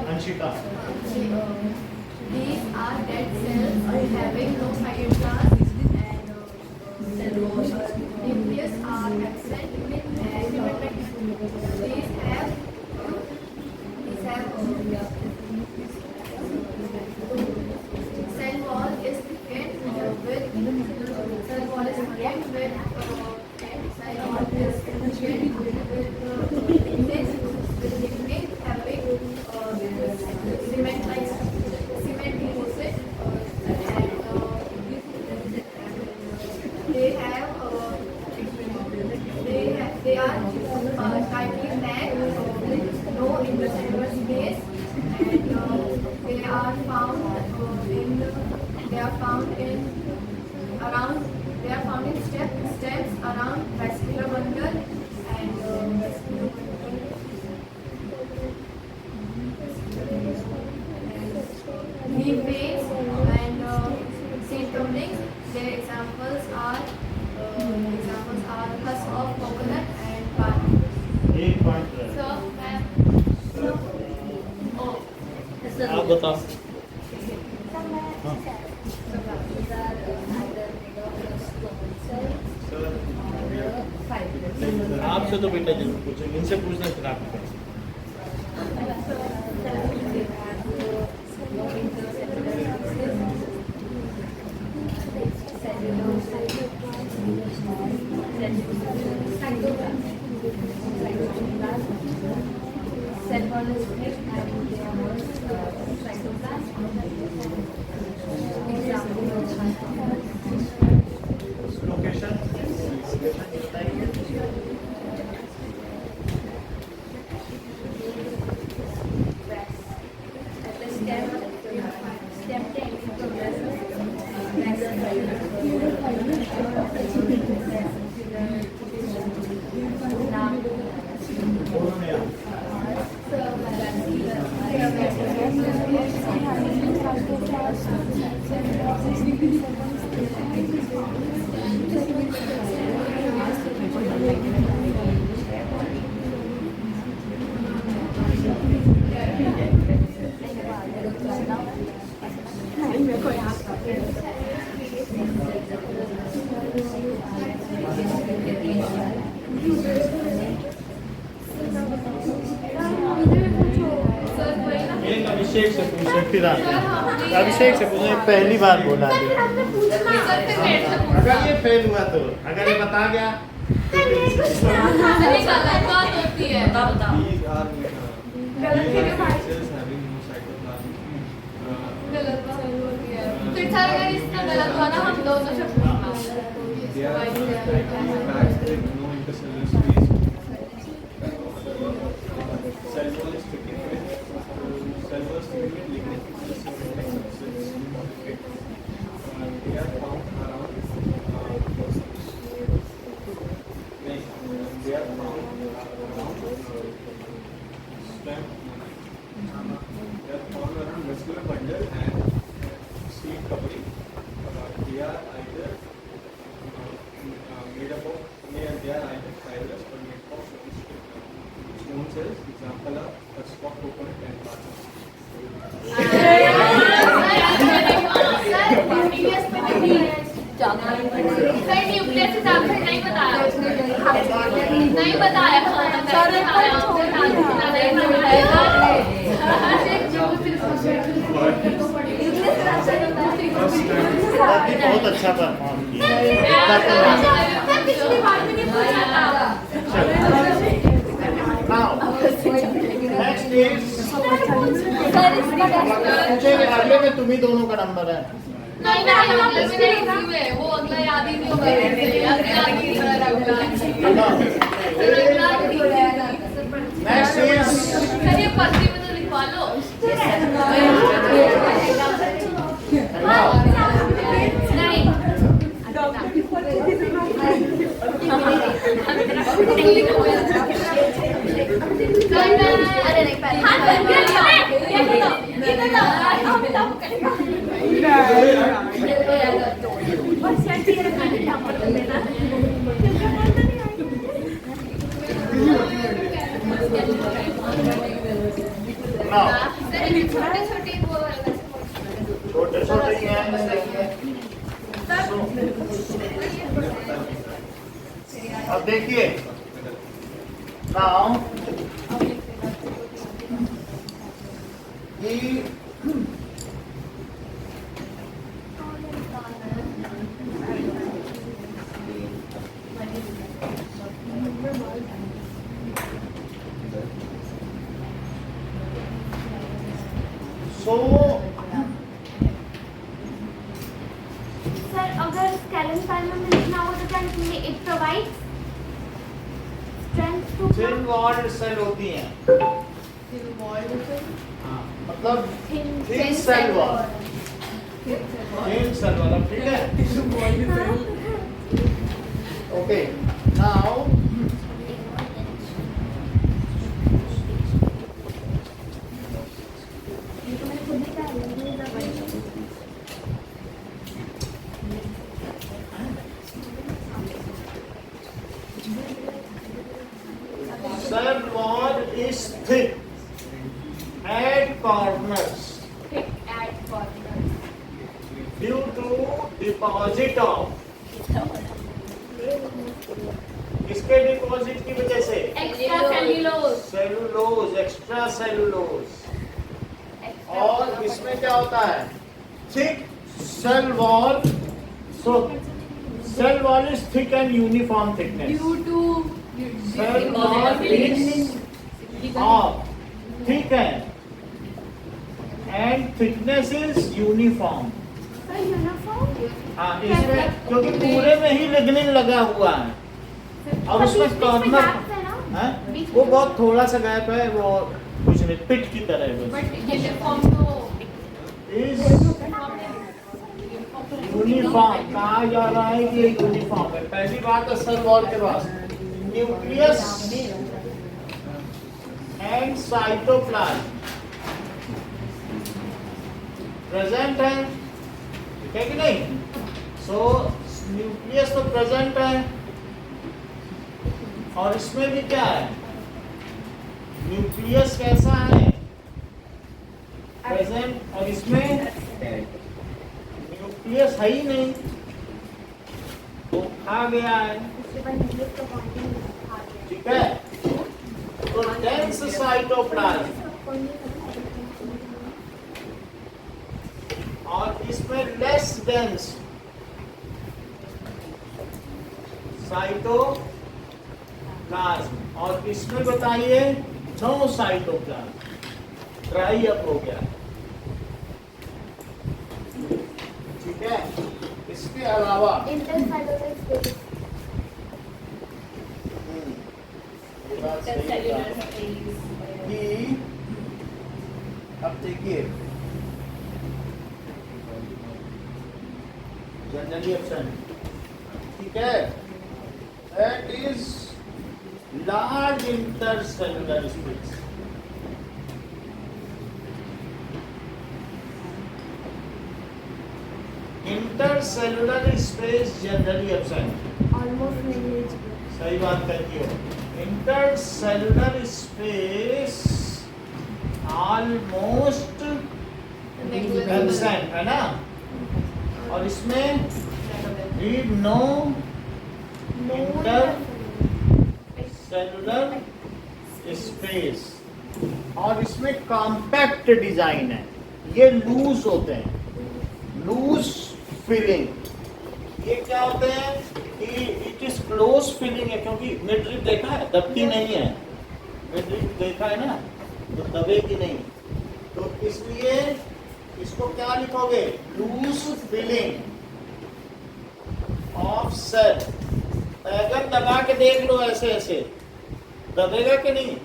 [SPEAKER 1] Anshika,
[SPEAKER 3] These are dead cells having no cytoplasm and nucleus are absent and these have cell wall is thickened with cell wall is thickened with cell wall is thickened with lignin having cement deposit and they are tightly packed around, they are found in stems around vascular bundle and vascular bundle. Leaf veins and seed coverings. Their examples are husk of coconut and palm.
[SPEAKER 1] एक point
[SPEAKER 3] So, ma'am. Oh.
[SPEAKER 1] आप बताओ। आपसे तो बेटा जरूर पूछेंगे, इनसे पूछना फिर आपको। लोकेशन बताइए। एक अभिषेक से पूछे फिर आप अभिषेक से पूछे, पहली बार बोला अभी। अगर ये फेल हुआ तो, अगर ये बता गया
[SPEAKER 3] होती है। गलत बात होती है। फिर सर अगर इसका गलत हुआ ना हम दोनों से पूछना।
[SPEAKER 9] Example of husk of coconut and palm.
[SPEAKER 3] नहीं बताया
[SPEAKER 1] बहुत अच्छा परफॉर्म किया। नेक्स्ट इज अगले में तुम ही दोनों का नंबर है।
[SPEAKER 3] वो अगला याद ही नहीं होगा।
[SPEAKER 1] नेक्स्ट इज
[SPEAKER 3] ये पर्ची में तो लिखवा लो। अरे नहीं
[SPEAKER 1] छोटे छोटे हैं। अब देखिए नाउ
[SPEAKER 4] सर अगर स्केलन पैनल में लिखना हो तो क्या लिखेंगे? It provides strength to
[SPEAKER 1] thin walled cell होती हैं, मतलब thin cell wall, thin cell वाला, ठीक है। Okay, now cell wall is thick at corners
[SPEAKER 4] Thick at corners.
[SPEAKER 1] due to deposit of किसके डिपॉजिट की वजह से
[SPEAKER 4] Extra cellulose.
[SPEAKER 1] Cellulose extra cellulose और इसमें क्या होता है thick cell wall so cell wall is thick and uniform thickness
[SPEAKER 10] Due to
[SPEAKER 1] cell wall is ठीक है एंड थिकनेस इज यूनिफॉर्म हाँ इसमें क्योंकि पूरे में ही लिग्निन लगा हुआ है और उसमें कॉर्नर वो बहुत थोड़ा सा गैप है वो कुछ नहीं पिट की तरह है बस
[SPEAKER 4] But uniform तो
[SPEAKER 1] इज यूनिफॉर्म कहा जा रहा है कि ये यूनिफॉर्म है पहली बात है सेल वॉल के पास न्यूक्लियस एंड साइटोप्लाज्म प्रेजेंट है ठीक है कि नहीं सो न्यूक्लियस तो प्रेजेंट है और इसमें भी क्या है न्यूक्लियस कैसा है प्रेजेंट और इसमें न्यूक्लियस है ही नहीं तो खा गया है ठीक है तो डेंस साइटोप्लाज्म और इसमें लेस डेंस साइटोप्लाज्म और इसमें बताइए नो साइटोप्लाज्म ड्राई अप हो गया ठीक है इसके अलावा ये बात सही है कि अब देखिए जनरली एब्सेंट ठीक है that is large intercellular space intercellular space generally absent
[SPEAKER 2] Almost negligible.
[SPEAKER 1] सही बात कहती हो intercellular space almost absent है ना और इसमें भी नो इंटर सेलुलर स्पेस और इसमें कॉम्पैक्ट डिजाइन है ये लूज होते हैं लूज फिलिंग ये क्या होते हैं कि इट इज क्लोज फिलिंग है क्योंकि मिड्रिप देखा है दबती नहीं है मिड्रिप देखा है ना तो दबेगी नहीं तो इसलिए इसको क्या लिखोगे लूज फिलिंग ऑफ सेल अगर दबा के देख लो ऐसे ऐसे दबेगा कि नहीं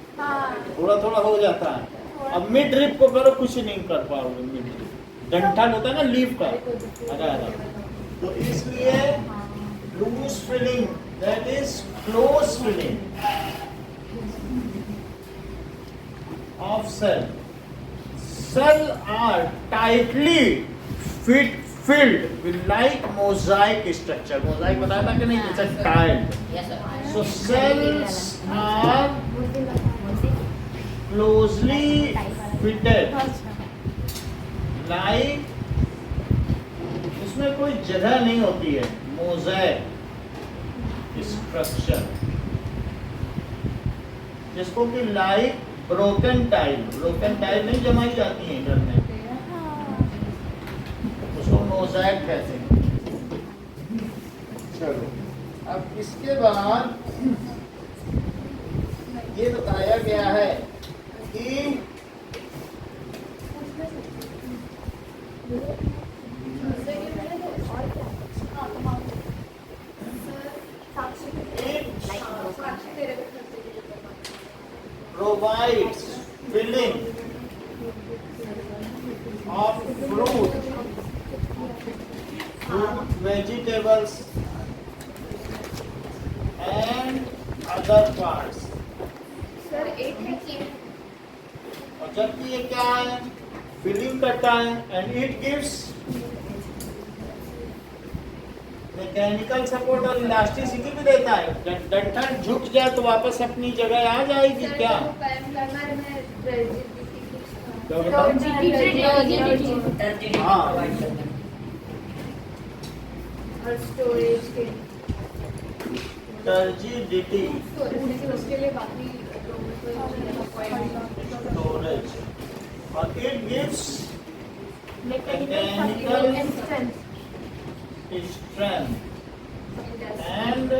[SPEAKER 1] थोड़ा थोड़ा हो जाता है अब मिड ड्रिप को करो कुछ नहीं कर पाओगे मिड ड्रिप डंठल होता है ना लीफ का हरा तो इसलिए loose filling that is close filling of cell cell are tightly filled with like mosaic structure. Mosaic बताया था कि नहीं? It's a tile.
[SPEAKER 10] Yes, sir.
[SPEAKER 1] So cells are closely fitted. Like इसमें कोई जगह नहीं होती है. Mosaic structure. जिसको कि like ब्रोकन टाइल नहीं जमाई जाती है घर में उसको मोज़ैक कहते हैं चलो अब इसके बाद ये बताया गया है कि provides filling of fruit, vegetables and other parts.
[SPEAKER 3] Sir 8 है कि
[SPEAKER 1] और जबकि ये क्या है, फिलिंग करता है and it gives mechanical support और इलास्टिसिटी भी देता है। जब डंठल झुक जाए तो वापस अपनी जगह आ जाएगी क्या? क्या बताओ? हाँ,
[SPEAKER 3] और स्टोरेज के
[SPEAKER 1] टर्जिडिटी,
[SPEAKER 3] उसके लिए बाकी
[SPEAKER 1] स्टोरेज, और it gives
[SPEAKER 4] mechanical
[SPEAKER 1] strength and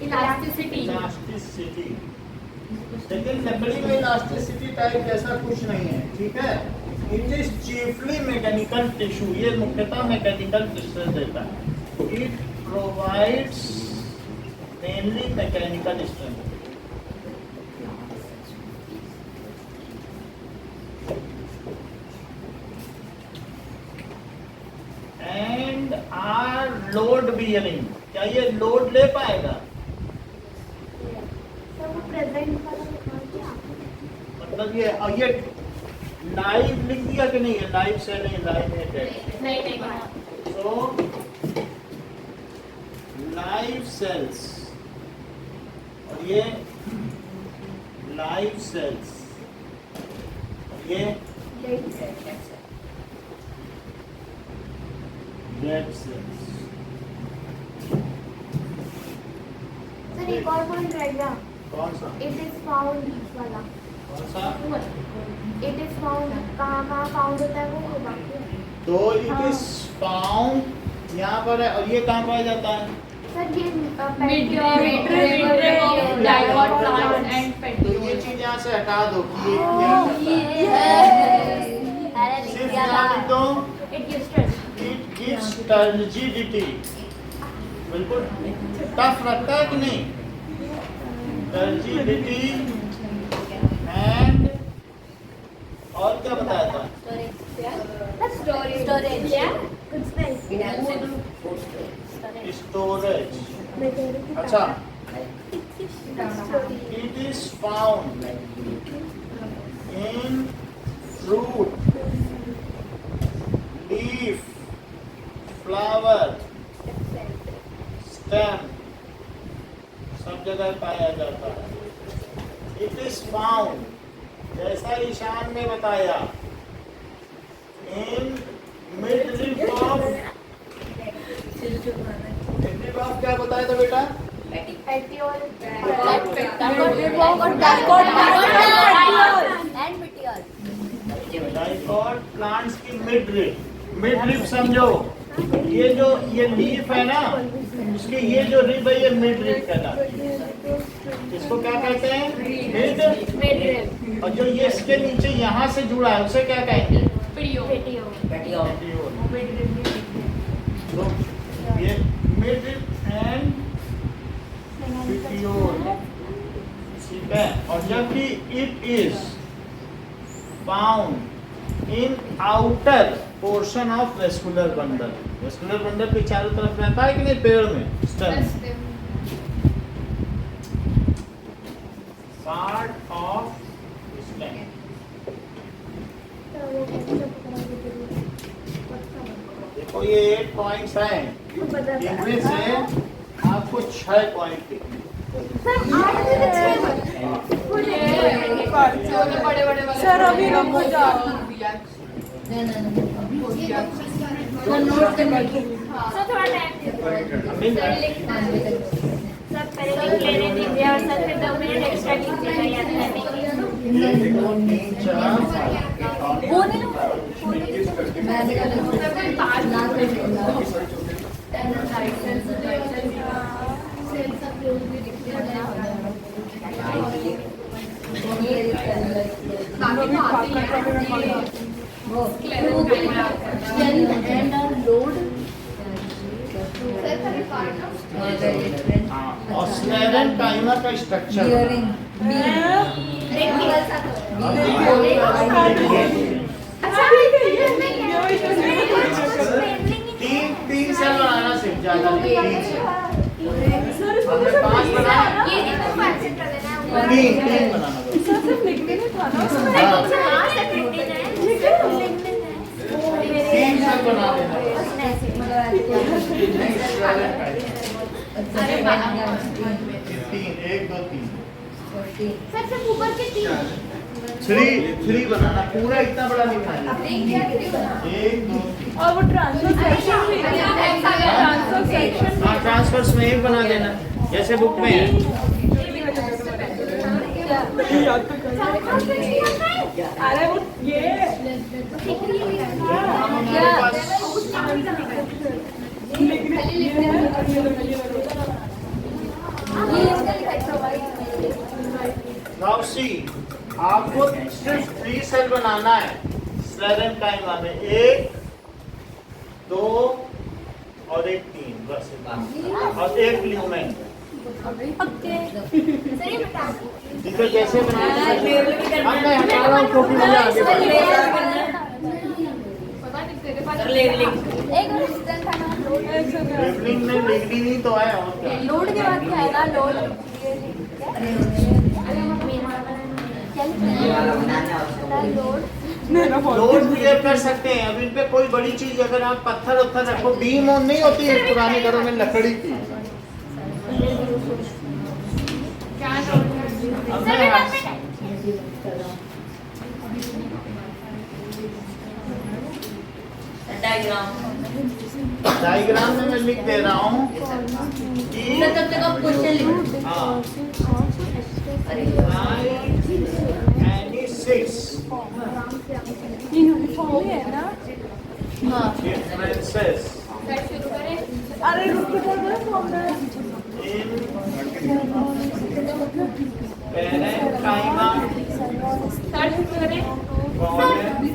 [SPEAKER 4] elasticity.
[SPEAKER 1] Elasticity. लेकिन लकड़ी में इलास्टिसिटी टाइप जैसा कुछ नहीं है, ठीक है। It is chiefly mechanical tissue, ये मुख्यतः मैकेनिकल टिश्यू देता है। It provides mainly mechanical strength. And are load bearing, क्या ये लोड ले पाएगा?
[SPEAKER 4] सर वो प्रेजेंट वाला दिखा क्या?
[SPEAKER 1] मतलब ये लाइव लिख दिया कि नहीं है? लाइव से नहीं, लाइव है डेड।
[SPEAKER 4] नहीं
[SPEAKER 1] सो लाइव सेल्स, और ये लाइव सेल्स, और ये डेड सेल्स।
[SPEAKER 4] सर एक और पॉइंट रह गया,
[SPEAKER 1] कौन सा?
[SPEAKER 4] इट इज फाउंड वाला।
[SPEAKER 1] कौन सा?
[SPEAKER 4] इट इज फाउंड कहाँ फाउंड होता है वो बाकी है।
[SPEAKER 1] तो इट इज फाउंड यहाँ पर है, और ये कहाँ पाया जाता है?
[SPEAKER 4] सर ये
[SPEAKER 1] तो ये चीज यहाँ से हटा दो कि ये क्या करता है? सिर्फ यहाँ लिख दो,
[SPEAKER 4] it gives stress.
[SPEAKER 1] It gives turgidity. बिल्कुल टफ रखता है कि नहीं? टर्जिडिटी एंड और क्या बताया था?
[SPEAKER 4] Storage
[SPEAKER 1] storage. अच्छा, it is found in fruit, leaf, flower, stem, सब जगह पाया जाता है। इट इज फाउंड, जैसा ईशान ने बताया, इन मिड ऑफ, क्या बताया था बेटा? डाइकॉट प्लांट्स की मिड रिब समझो, ये लीफ है ना, इसकी ये जो रिब है ये मिड रिब कहलाता है। इसको क्या कहते हैं? Mid rib. और जो ये इसके नीचे यहाँ से जुड़ा है उसे क्या कहेंगे? पेटियोल। तो ये मिड रिब एंड पेटियोल, ठीक है। और जबकि it is found in outer portion of vascular bundle, vascular bundle के चारों तरफ रहता है कि नहीं पेड़ में? Stem, part of stem. देखो ये 8 पॉइंट्स हैं, इनमें से आपको 6 पॉइंट लिखने।
[SPEAKER 2] सर अभी रुको जा।
[SPEAKER 4] सर थोड़ा टाइम सर पहले लिख लेने दीजिए और सर फिर 2 मिनट एक्स्ट्रा लीजिएगा याद
[SPEAKER 1] ऑस्लेरन टाइमर का स्ट्रक्चर तीन से बनाना सीख, ज्यादा नहीं, 3 से। हमने 5 बनाए,
[SPEAKER 4] ये देखो कैसे कर देना है ऊपर।
[SPEAKER 1] 3 बनाना दो।
[SPEAKER 2] सर सिर्फ लिखने नहीं था ना उसमें।
[SPEAKER 1] हाँ,
[SPEAKER 4] हाँ, सब लिखने हैं। लिखने हैं।
[SPEAKER 1] 3 सब बना देना।
[SPEAKER 4] अरे वाह।
[SPEAKER 1] 3, 1 2 3।
[SPEAKER 4] सर सिर्फ ऊपर के 3।
[SPEAKER 1] 3 बनाना, पूरा इतना बड़ा लिखना है। 1 2 3।
[SPEAKER 2] और वो ट्रांसफर सेक्शन भी ट्रांसफर सेक्शन
[SPEAKER 1] हाँ, ट्रांसफर्स में 1 बना देना, जैसे बुक में है।
[SPEAKER 2] अरे वो ये
[SPEAKER 1] हमारे पास नाउ सी, आपको सिर्फ 3 सेल बनाना है स्लेरन टाइम में, 1 2 और 1 3, बस और 1 लिगमेंट।
[SPEAKER 4] सर ये बता दो।
[SPEAKER 1] ठीक है, कैसे बनाना है अब मैं हटा रहा हूँ क्योंकि मुझे आगे बढ़ना है।
[SPEAKER 4] एक मिनट था ना लोड।
[SPEAKER 1] लेबलिंग में लिखनी नहीं तो है, और क्या।
[SPEAKER 4] लोड के बाद क्या आएगा? लोड। लोड।
[SPEAKER 1] लोड क्लियर कर सकते हैं। अब इन पे कोई बड़ी चीज, अगर आप पत्थर उत्थर रखो, बीम ऑन नहीं होती है पुराने घरों में लकड़ी की। अब मैं डायग्राम में मैं लिख दे रहा हूँ कि
[SPEAKER 10] तब तक आप क्वेश्चन लिखो।
[SPEAKER 1] हाँ, any 6
[SPEAKER 2] यूनिफॉर्म है ना।
[SPEAKER 1] differences
[SPEAKER 2] अरे रुक
[SPEAKER 1] in parenchyma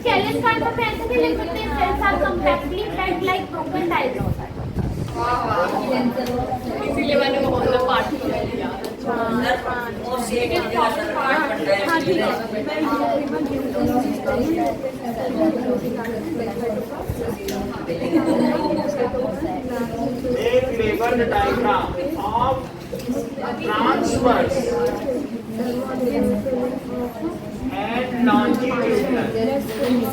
[SPEAKER 4] Skeleton kind of ऐसे भी लिख सकते हैं, cells are compactly packed like broken tiles.
[SPEAKER 10] इसीलिए मैंने वो वाला पार्ट लिया। और शेप का पार्ट बनता है।
[SPEAKER 2] हाँ ठीक है।
[SPEAKER 1] एक labeled diagram of transverse and longitudinal।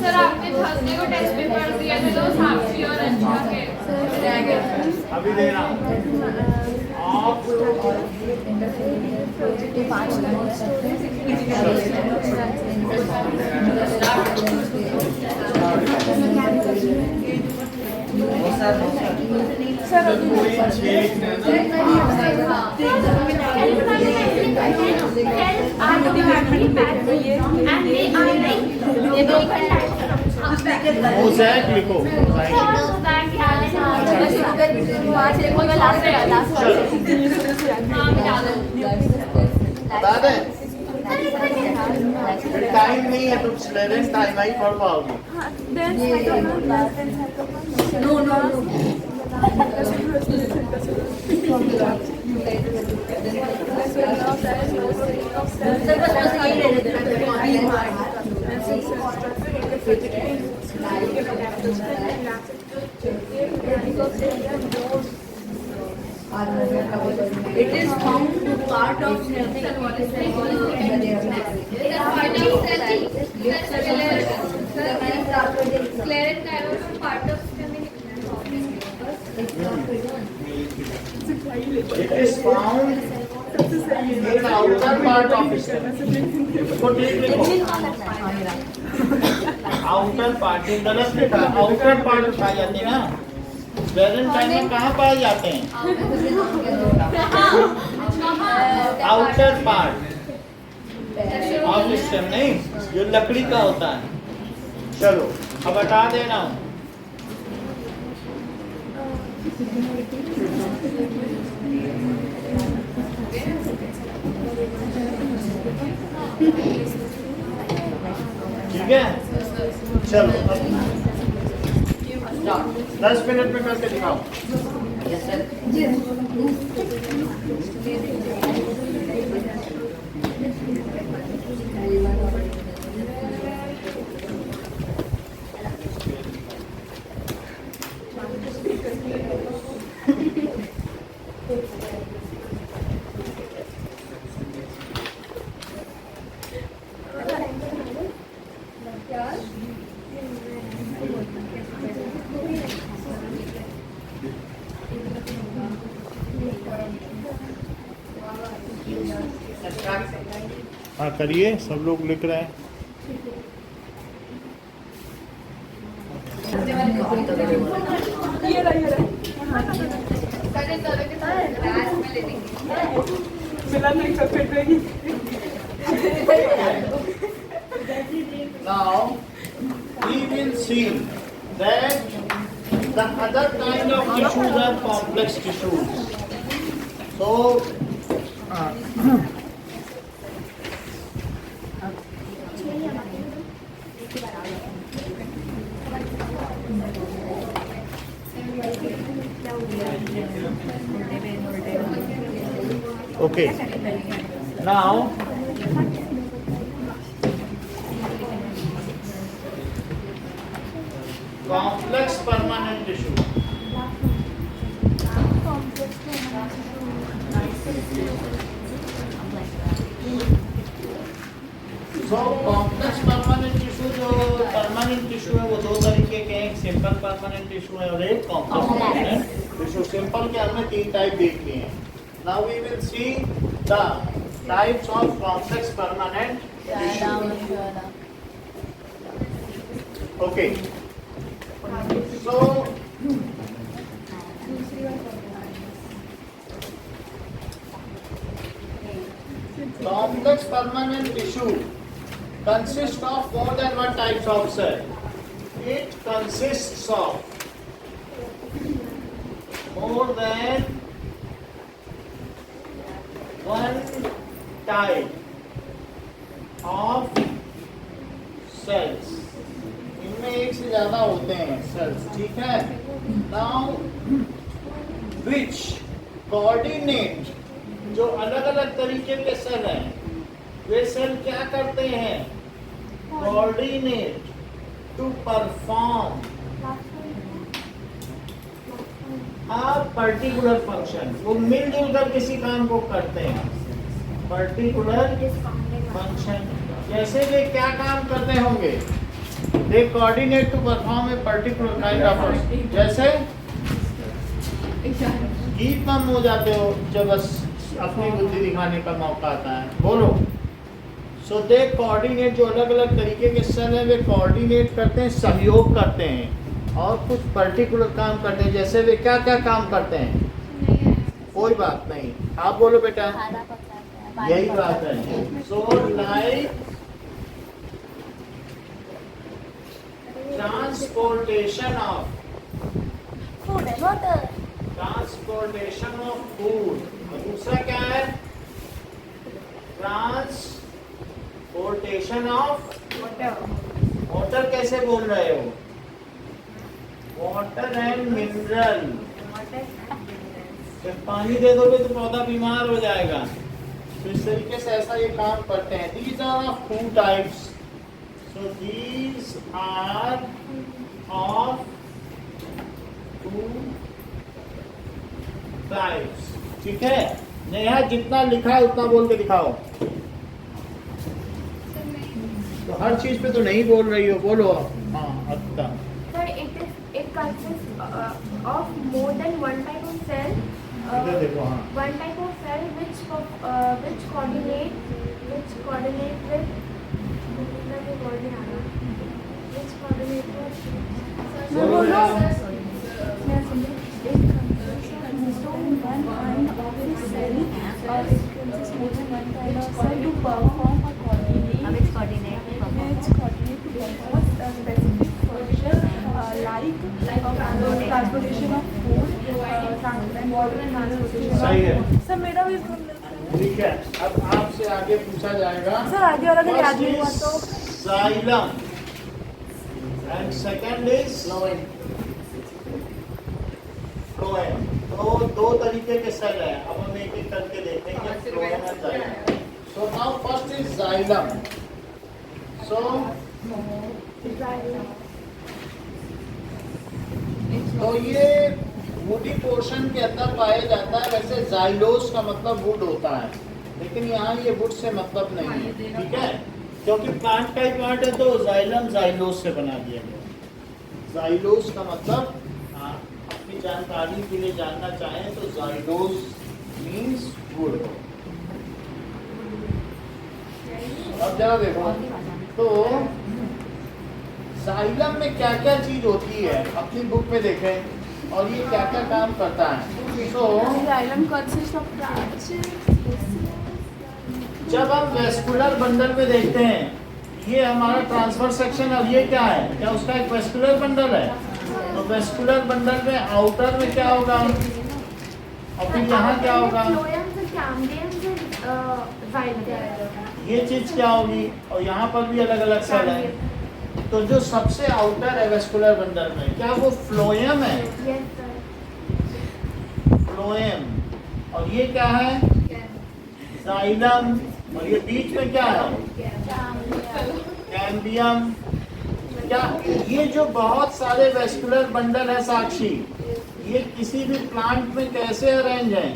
[SPEAKER 3] Sir आपने थर्सडे को टेस्ट पेपर दिया था तो साक्षी और अंशिका के
[SPEAKER 1] अभी दे रहा हूँ of मोज़ेक लिखो। बता दें, टाइम नहीं है, तुम स्लेरेन टाइम ही पढ़ पाओगे।
[SPEAKER 10] No no no. सर बस बस यही रहने It is found to part of
[SPEAKER 3] Clarence Carroll part of
[SPEAKER 1] It is found in the outer part of stomach। इसको ठीक लिखो, आउटर पार्ट। गलत लिखा, आउटर पार्ट पाए जाते हैं ना। स्लेरेन टाइम में कहाँ पाए जाते हैं? आउटर पार्ट ऑफ स्टेम, नहीं जो लकड़ी का होता है। चलो अब हटा दे रहा हूँ। ठीक है, चलो अब 10 मिनट में करके दिखाओ। हाँ करिए, सब लोग लिख रहे हैं। Now we will see that the other kind of tissues are complex tissues. So okay, now complex permanent tissue. So complex permanent tissue जो permanent tissue है वो दो तरीके के हैं, एक simple permanent tissue है और एक complex permanent tissue. Simple के हमने तीन टाइप देख लिए हैं. Now we will see the types of complex permanent tissue. Okay. So complex permanent tissue consists of more than one types of cell. It consists of more than one type of cells. इनमें एक से ज्यादा होते हैं cells, ठीक है? Now, which coordinate जो अलग अलग तरीके के सेल हैं, वे सेल क्या करते हैं? Coordinate to perform a particular function. वो मिलजुल कर किसी काम को करते हैं. Particular function. जैसे वे क्या काम करते होंगे? They coordinate to perform a particular kind of function. जैसे गीत में हो जाते हो जब बस अपनी बुद्धि दिखाने का मौका आता है, बोलो. So they coordinate, जो अलग अलग तरीके के सेल हैं वे coordinate करते हैं, सहयोग करते हैं और कुछ पर्टिकुलर काम करते हैं. जैसे वे क्या क्या काम करते हैं? कोई बात नहीं, आप बोलो बेटा. यही बात है. So like transportation of food. और दूसरा क्या है? Transportation of water. कैसे बोल रहे हो? Water and mineral. जब पानी दे दोगे तो पौधा बीमार हो जाएगा. तो इस तरीके से ऐसा ये काम करते हैं. These are of two types. So these are of two types. ठीक है? नेहा जितना लिखा है उतना बोल के दिखाओ. तो हर चीज पे तो नहीं बोल रही हो, बोलो. हाँ अच्छा.
[SPEAKER 2] Sir, it consists of more than one type of cell.
[SPEAKER 1] इधर देखो. हाँ.
[SPEAKER 2] One type of cell which coordinate with which coordinate with transportation of food, water and transportation.
[SPEAKER 1] सही है.
[SPEAKER 2] Sir, मेरा भी
[SPEAKER 1] ठीक है. अब आपसे आगे पूछा जाएगा.
[SPEAKER 2] सर आगे वाला अगर याद नहीं हुआ तो
[SPEAKER 1] Xylem and second is phloem. तो दो तरीके के सेल हैं. अब हम एक एक करके देखेंगे. phloem and xylem. So now first is xylem. So तो ये वुडी पोर्शन के अंदर पाया जाता है. वैसे जाइलोस का मतलब वुड होता है, लेकिन यहाँ ये वुड से मतलब नहीं है. ठीक है? क्योंकि प्लांट का ही पार्ट है तो जाइलम जाइलोस से बना दिया गया. जाइलोस का मतलब अपनी जानकारी के लिए जानना चाहें तो जाइलोस मीन्स वुड. अब जरा देखो तो जाइलम में क्या क्या चीज होती है अपनी बुक में देखें और ये क्या क्या काम करता है। तो
[SPEAKER 2] Xylem consists of branches.
[SPEAKER 1] जब हम वेस्कुलर बंडल में देखते हैं ये हमारा ट्रांसफर सेक्शन, और ये क्या है, क्या उसका एक वेस्कुलर बंडल है। तो वेस्कुलर बंडल में आउटर में क्या होगा और फिर यहाँ क्या होगा, ये चीज क्या होगी, और यहाँ पर भी अलग अलग सेल है। तो जो सबसे आउटर है वेस्कुलर बंडल में, क्या वो फ्लोएम है, फ्लोएम, और ये क्या है जाइलम, और ये बीच में क्या है कैम्बियम। क्या ये जो बहुत सारे वेस्कुलर बंडल है साक्षी, ये किसी भी प्लांट में कैसे अरेंज हैं,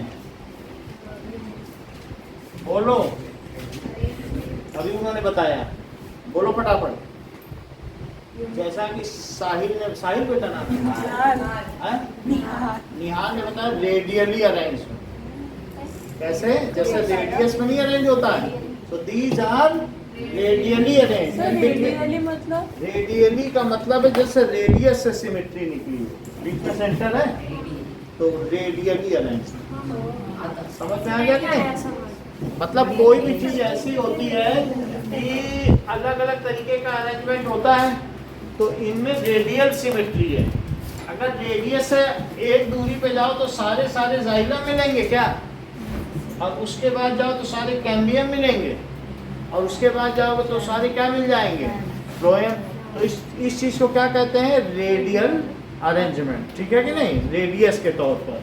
[SPEAKER 1] बोलो, अभी उन्होंने बताया, बोलो फटाफट। जैसा कि साहिल बेटा नाम है, निहाल ने बताया रेडियली अरेंज। कैसे, जैसे रेडियस में नहीं अरेंज होता है, तो these are radially arrange. Radially का मतलब है जैसे रेडियस से सिमेट्री निकली हो, बीच में सेंटर है तो रेडियली अरेंज। समझ में आ गया कि नहीं? मतलब कोई भी चीज ऐसी होती है कि अलग अलग तरीके का अरेंजमेंट होता है, तो इनमें रेडियल सिमेट्री है। अगर रेडियस से एक दूरी पे जाओ तो सारे जाइलम मिलेंगे क्या, और उसके बाद जाओ तो सारे कैम्बियम मिलेंगे, और उसके बाद जाओगे तो सारे क्या मिल जाएंगे, फ्लोएम। तो इस चीज को क्या कहते हैं, रेडियल अरेंजमेंट, ठीक है कि नहीं, रेडियस के तौर पर।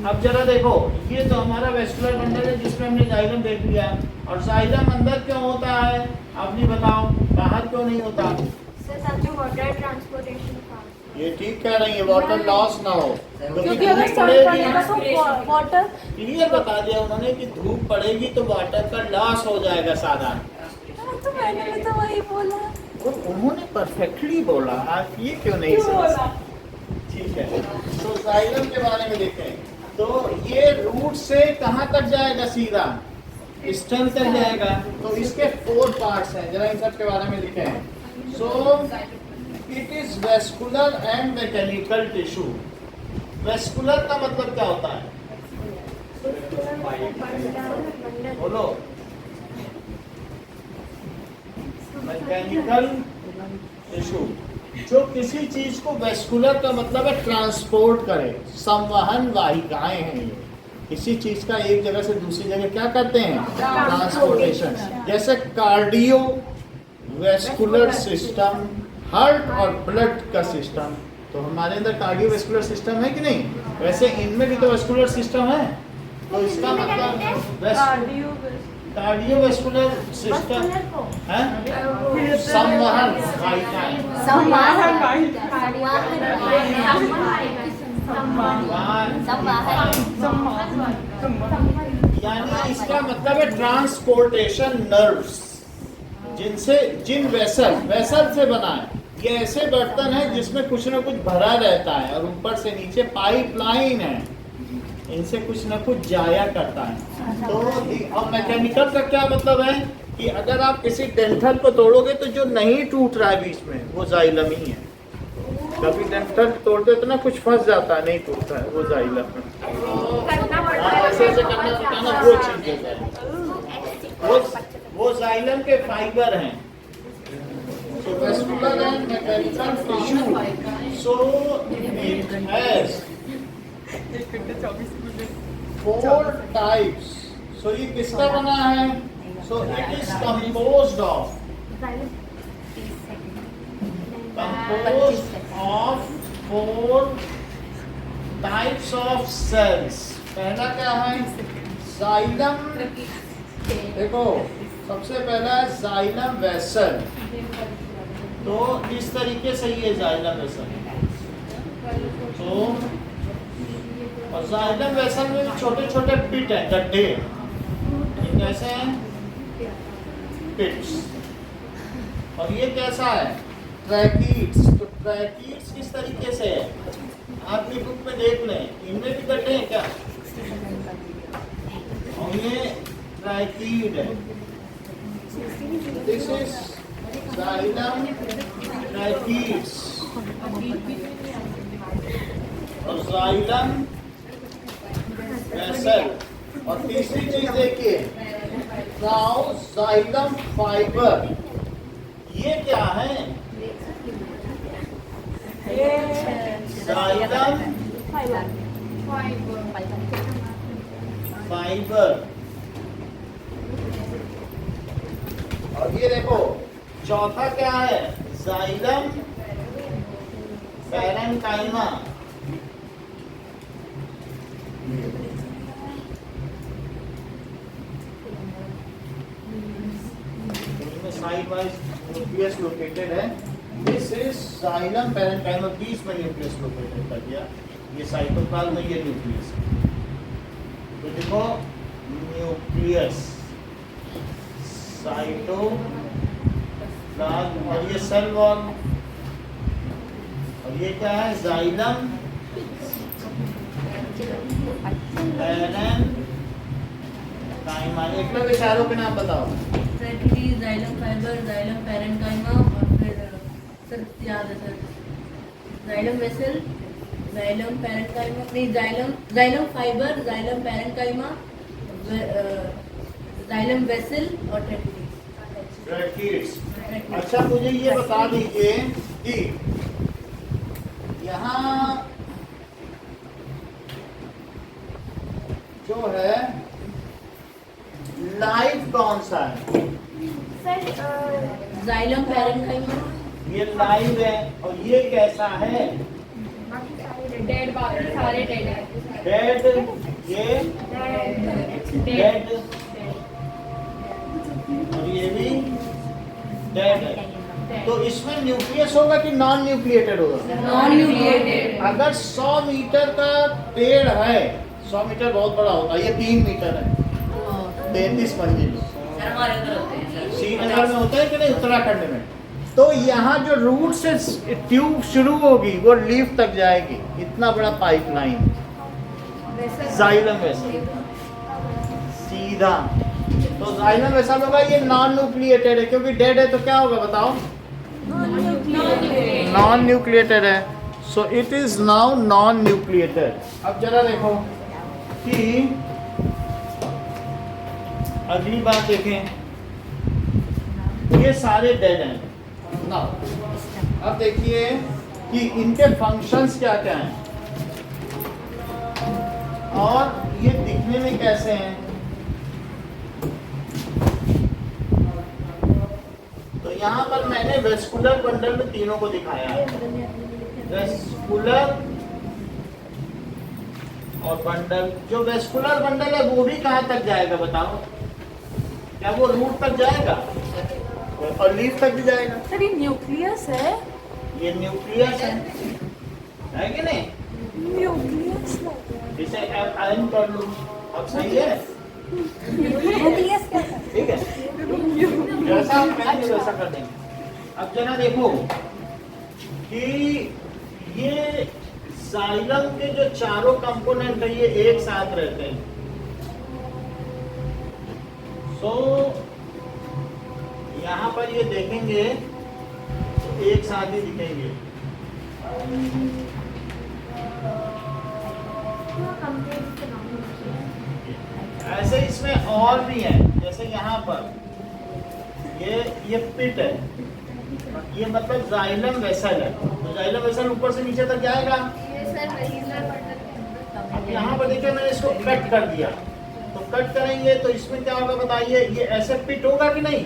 [SPEAKER 1] अब जरा देखो, ये तो हमारा वेस्कुलर बंडल है जिसमें हमने जाइलम देख लिया, और जाइलम अंदर क्यों होता है आप नहीं बताओ, बाहर क्यों नहीं होता।
[SPEAKER 4] वाटर ट्रांसपोर्टेशन का,
[SPEAKER 1] ये ठीक कह रही है, वाटर लॉस ना हो,
[SPEAKER 2] क्योंकि अगर सन पड़ेगा तो वाटर,
[SPEAKER 1] क्लियर बता दिया उन्होंने कि धूप पड़ेगी तो वाटर का लॉस हो जाएगा सारा।
[SPEAKER 2] तो मैंने भी तो वही बोला,
[SPEAKER 1] उन्होंने परफेक्टली बोला, आप ये क्यों नहीं समझ। ठीक है, तो जाइलम के बारे में देखें, तो ये रूट से कहाँ तक जाएगा, सीधा स्टेम तक जाएगा। तो इसके 4 पार्ट्स हैं, जरा इन सब के बारे में लिखें। So it is vascular and mechanical tissue. Vascular का मतलब क्या होता है, बोलो। मैकेनिकल टिश्यू, जो किसी चीज को, वेस्कुलर का मतलब है ट्रांसपोर्ट करे, संवहन वाहिकाएं हैं ये। किसी चीज का एक जगह से दूसरी जगह क्या करते हैं, ट्रांसपोर्टेशन। जैसे कार्डियो वेस्कुलर सिस्टम, हार्ट और ब्लड का सिस्टम। तो हमारे अंदर कार्डियोवेस्कुलर सिस्टम है कि नहीं, वैसे इनमें भी तो वेस्कुलर सिस्टम है। तो इसका मतलब कार्डियोवेस्कुलर सिस्टम है संवहन वाहिकाएं, यानी इसका मतलब है ट्रांसपोर्टेशन नर्व्स, जिन वेसल से बना है। ये ऐसे बर्तन है जिसमें कुछ ना कुछ भरा रहता है और ऊपर से नीचे पाइपलाइन है, इनसे कुछ ना कुछ जाया करता है। तो अब मैकेनिकल का क्या मतलब है कि अगर आप किसी डेंटल को तोड़ोगे तो जो नहीं टूट रहा है बीच में, वो जाइलम ही है। कभी डेंटल तोड़ते तो ना कुछ फंस जाता है, नहीं टूटता है, वो जाइलम है। ऐसे करना बताना, वो चीज है, वो जाइलम के फाइबर हैं। So vascular and mechanical tissue. So it has 4 types. So ये किसका बना है? So it is composed of 4 types of cells. पहला क्या है? जाइलम। देखो सबसे पहला है जाइलम वेसल। तो इस तरीके से ये जाइलम वेसल। तो और जाइलम वेसल में छोटे छोटे पिट हैं, गड्ढे। ये कैसे हैं? पिट्स। और ये कैसा है? ट्रैकीड्स। तो ट्रैकीड्स किस तरीके से है? आपकी बुक में देख लें, इनमें भी गड्ढे हैं क्या? और ये ट्रैकीड है। This is xylem tracheids और xylem vessel। और तीसरी चीज देखिए, now xylem fiber, ये क्या है? xylem fibre. और ये देखो चौथा क्या है? Xylem parenchyma. Side wise nucleus located है। दिस इज जाइलम पैरेन्काइमा, बीच में न्यूक्लियस लोकेटेड कर दिया। ये साइटोप्लाज्म में, ये न्यूक्लियस। तो देखो न्यूक्लियस, साइटोप्लाज्म, और ये सेल वॉल, और ये क्या है? Xylem parenchyma. एक लोग इशारों के नाम बताओ।
[SPEAKER 10] जाइलम फाइबर, जाइलम पैरेन्काइमा, और फिर सर याद है sir, xylem vessel, xylem parenchyma, नहीं xylem fibre, xylem parenchyma, xylem vessel और
[SPEAKER 1] ट्रैकीड्स। अच्छा मुझे ये बता दीजिए कि यहाँ जो है लाइव कौन सा है?
[SPEAKER 10] जाइलम पैरेन्काइमा,
[SPEAKER 1] ये लाइव है। और ये कैसा है?
[SPEAKER 4] डेड, बाकी सारे डेड है।
[SPEAKER 1] डेड, ये डेड, और ये भी डेड है। तो इसमें न्यूक्लियस होगा कि नॉन न्यूक्लिएटेड होगा?
[SPEAKER 10] Non nucleated.
[SPEAKER 1] अगर 100 मीटर का पेड़ है, 100 मीटर बहुत बड़ा होता है, ये 3 मीटर है, 33 मंजिल। श्रीनगर में होता है कि नहीं, उत्तराखंड में। तो यहाँ जो रूट से ट्यूब शुरू होगी वो लीफ तक जाएगी, इतना बड़ा पाइपलाइन। जाइलम वेसल सीधा। तो जाइलम वेसल होगा, ये नॉन न्यूक्लिएटेड है, क्योंकि डेड है तो क्या होगा बताओ? नॉन न्यूक्लिएटेड है। So it is now non nucleated. अब जरा देखो कि अगली बात देखें, ये सारे डेड हैं ना। अब देखिए कि इनके फंक्शंस क्या क्या हैं और ये दिखने में कैसे हैं। तो यहाँ पर मैंने वेस्कुलर बंडल में तीनों को दिखाया है, वेस्कुलर और बंडल। जो वेस्कुलर बंडल है वो भी कहाँ तक जाएगा बताओ? क्या वो रूट तक जाएगा और लीफ तक भी जाएगा?
[SPEAKER 2] सर ये न्यूक्लियस है।
[SPEAKER 1] ये न्यूक्लियस है कि नहीं?
[SPEAKER 2] न्यूक्लियस
[SPEAKER 1] इसे आयन कर लूं, अब सही है?
[SPEAKER 2] न्यूक्लियस
[SPEAKER 1] ठीक है, जैसा हम कहेंगे वैसा कर देंगे। अब जना देखो कि ये जाइलम के जो चारों कंपोनेंट है ये एक साथ रहते हैं। तो यहाँ पर ये देखेंगे तो एक साथ ही दिखेंगे। ऐसे इसमें और भी है, जैसे यहाँ पर ये पिट है, ये मतलब जाइलम वेसल है। तो जाइलम वेसल ऊपर से नीचे तक जाएगा। अब यहाँ पर देखिए मैंने इसको कट कर दिया, तो कट करेंगे तो इसमें क्या होगा बताइए? ये ऐसे पिट होगा कि नहीं?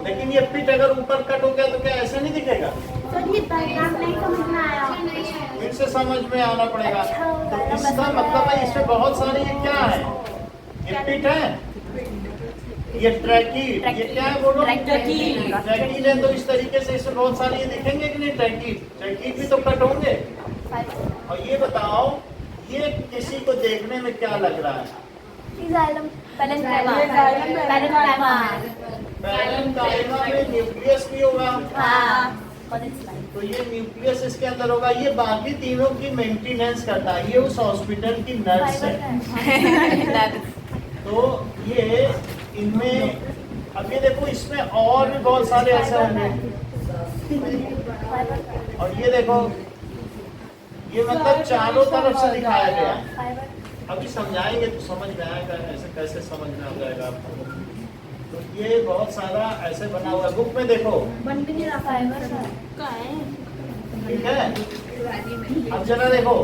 [SPEAKER 1] लेकिन ये पिट अगर ऊपर कट हो गया तो क्या ऐसे नहीं दिखेगा?
[SPEAKER 2] सर ये डायग्राम नहीं समझ में आया।
[SPEAKER 1] फिर से समझ में आना पड़ेगा। तो इसका मतलब है इसमें बहुत सारे ये क्या है? ये पिट है, ये ट्रैकीड, ये क्या है बोलो? ट्रैकीड है। तो इस तरीके से इसमें बहुत सारे ये दिखेंगे कि नहीं? ट्रैकीड भी तो कट होंगे। और ये बताओ ये किसी को देखने में क्या लग रहा है? पैरेन्काइमा में न्यूक्लियस भी होगा। तो ये न्यूक्लियस इसके अंदर होगा। ये बाकी तीनों की मेंटेनेंस करता है, ये उस हॉस्पिटल की नर्स है। तो ये इनमें अब ये देखो इसमें और भी बहुत सारे ऐसे होंगे। और ये देखो, ये मतलब चारों तरफ से दिखाया गया है। अभी समझाएंगे तो समझ में आएगा, ऐसे कैसे समझ में आ जाएगा आपको। तो ये बहुत सारा ऐसे बना हुआ है, बुक में देखो,
[SPEAKER 4] बन भी नहीं रहा फाइबर का है।
[SPEAKER 1] ठीक है। अब जरा देखो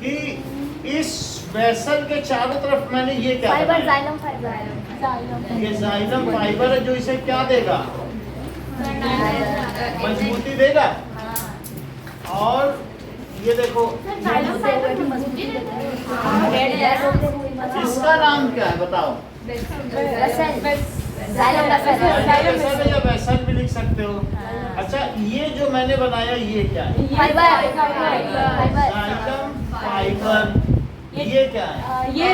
[SPEAKER 1] कि इस वेसल के चारों तरफ मैंने ये क्या
[SPEAKER 4] फाइबर
[SPEAKER 1] बनाया?
[SPEAKER 4] Xylem fibre.
[SPEAKER 1] ये जाइलम फाइबर है जो इसे क्या देगा, मजबूती देगा। और ये देखो
[SPEAKER 4] जाइलम फाइबर की मजबूती देता है।
[SPEAKER 1] इसका नाम क्या है बताओ?
[SPEAKER 4] जाइलम
[SPEAKER 1] वेसल या वेसल भी लिख सकते हो। अच्छा, ये जो मैंने बनाया ये क्या है?
[SPEAKER 4] फाइबर।
[SPEAKER 1] Xylem fibre. ये क्या है?
[SPEAKER 2] ये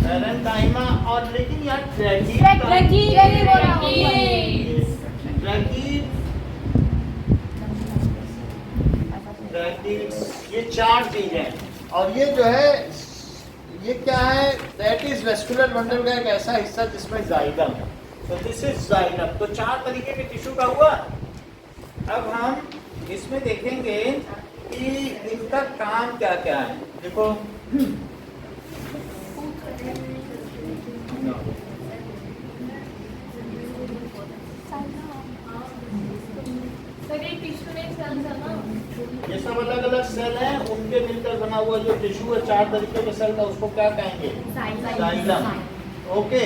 [SPEAKER 1] पैरेन्काइमा। और लेकिन यार ये चार चीजें। और ये जो है ये क्या है? दैट इज वेस्कुलर बंडल का एक ऐसा हिस्सा जिसमें जाइलम है। तो दिस इज जाइलम। तो चार तरीके के टिश्यू का हुआ। अब हम इसमें देखेंगे कि इनका काम क्या क्या है। देखो ये सब अलग अलग सेल हैं, उनके मिलकर बना हुआ जो टिश्यू है चार तरीके के सेल का, उसको क्या कहेंगे? Xylem. Okay.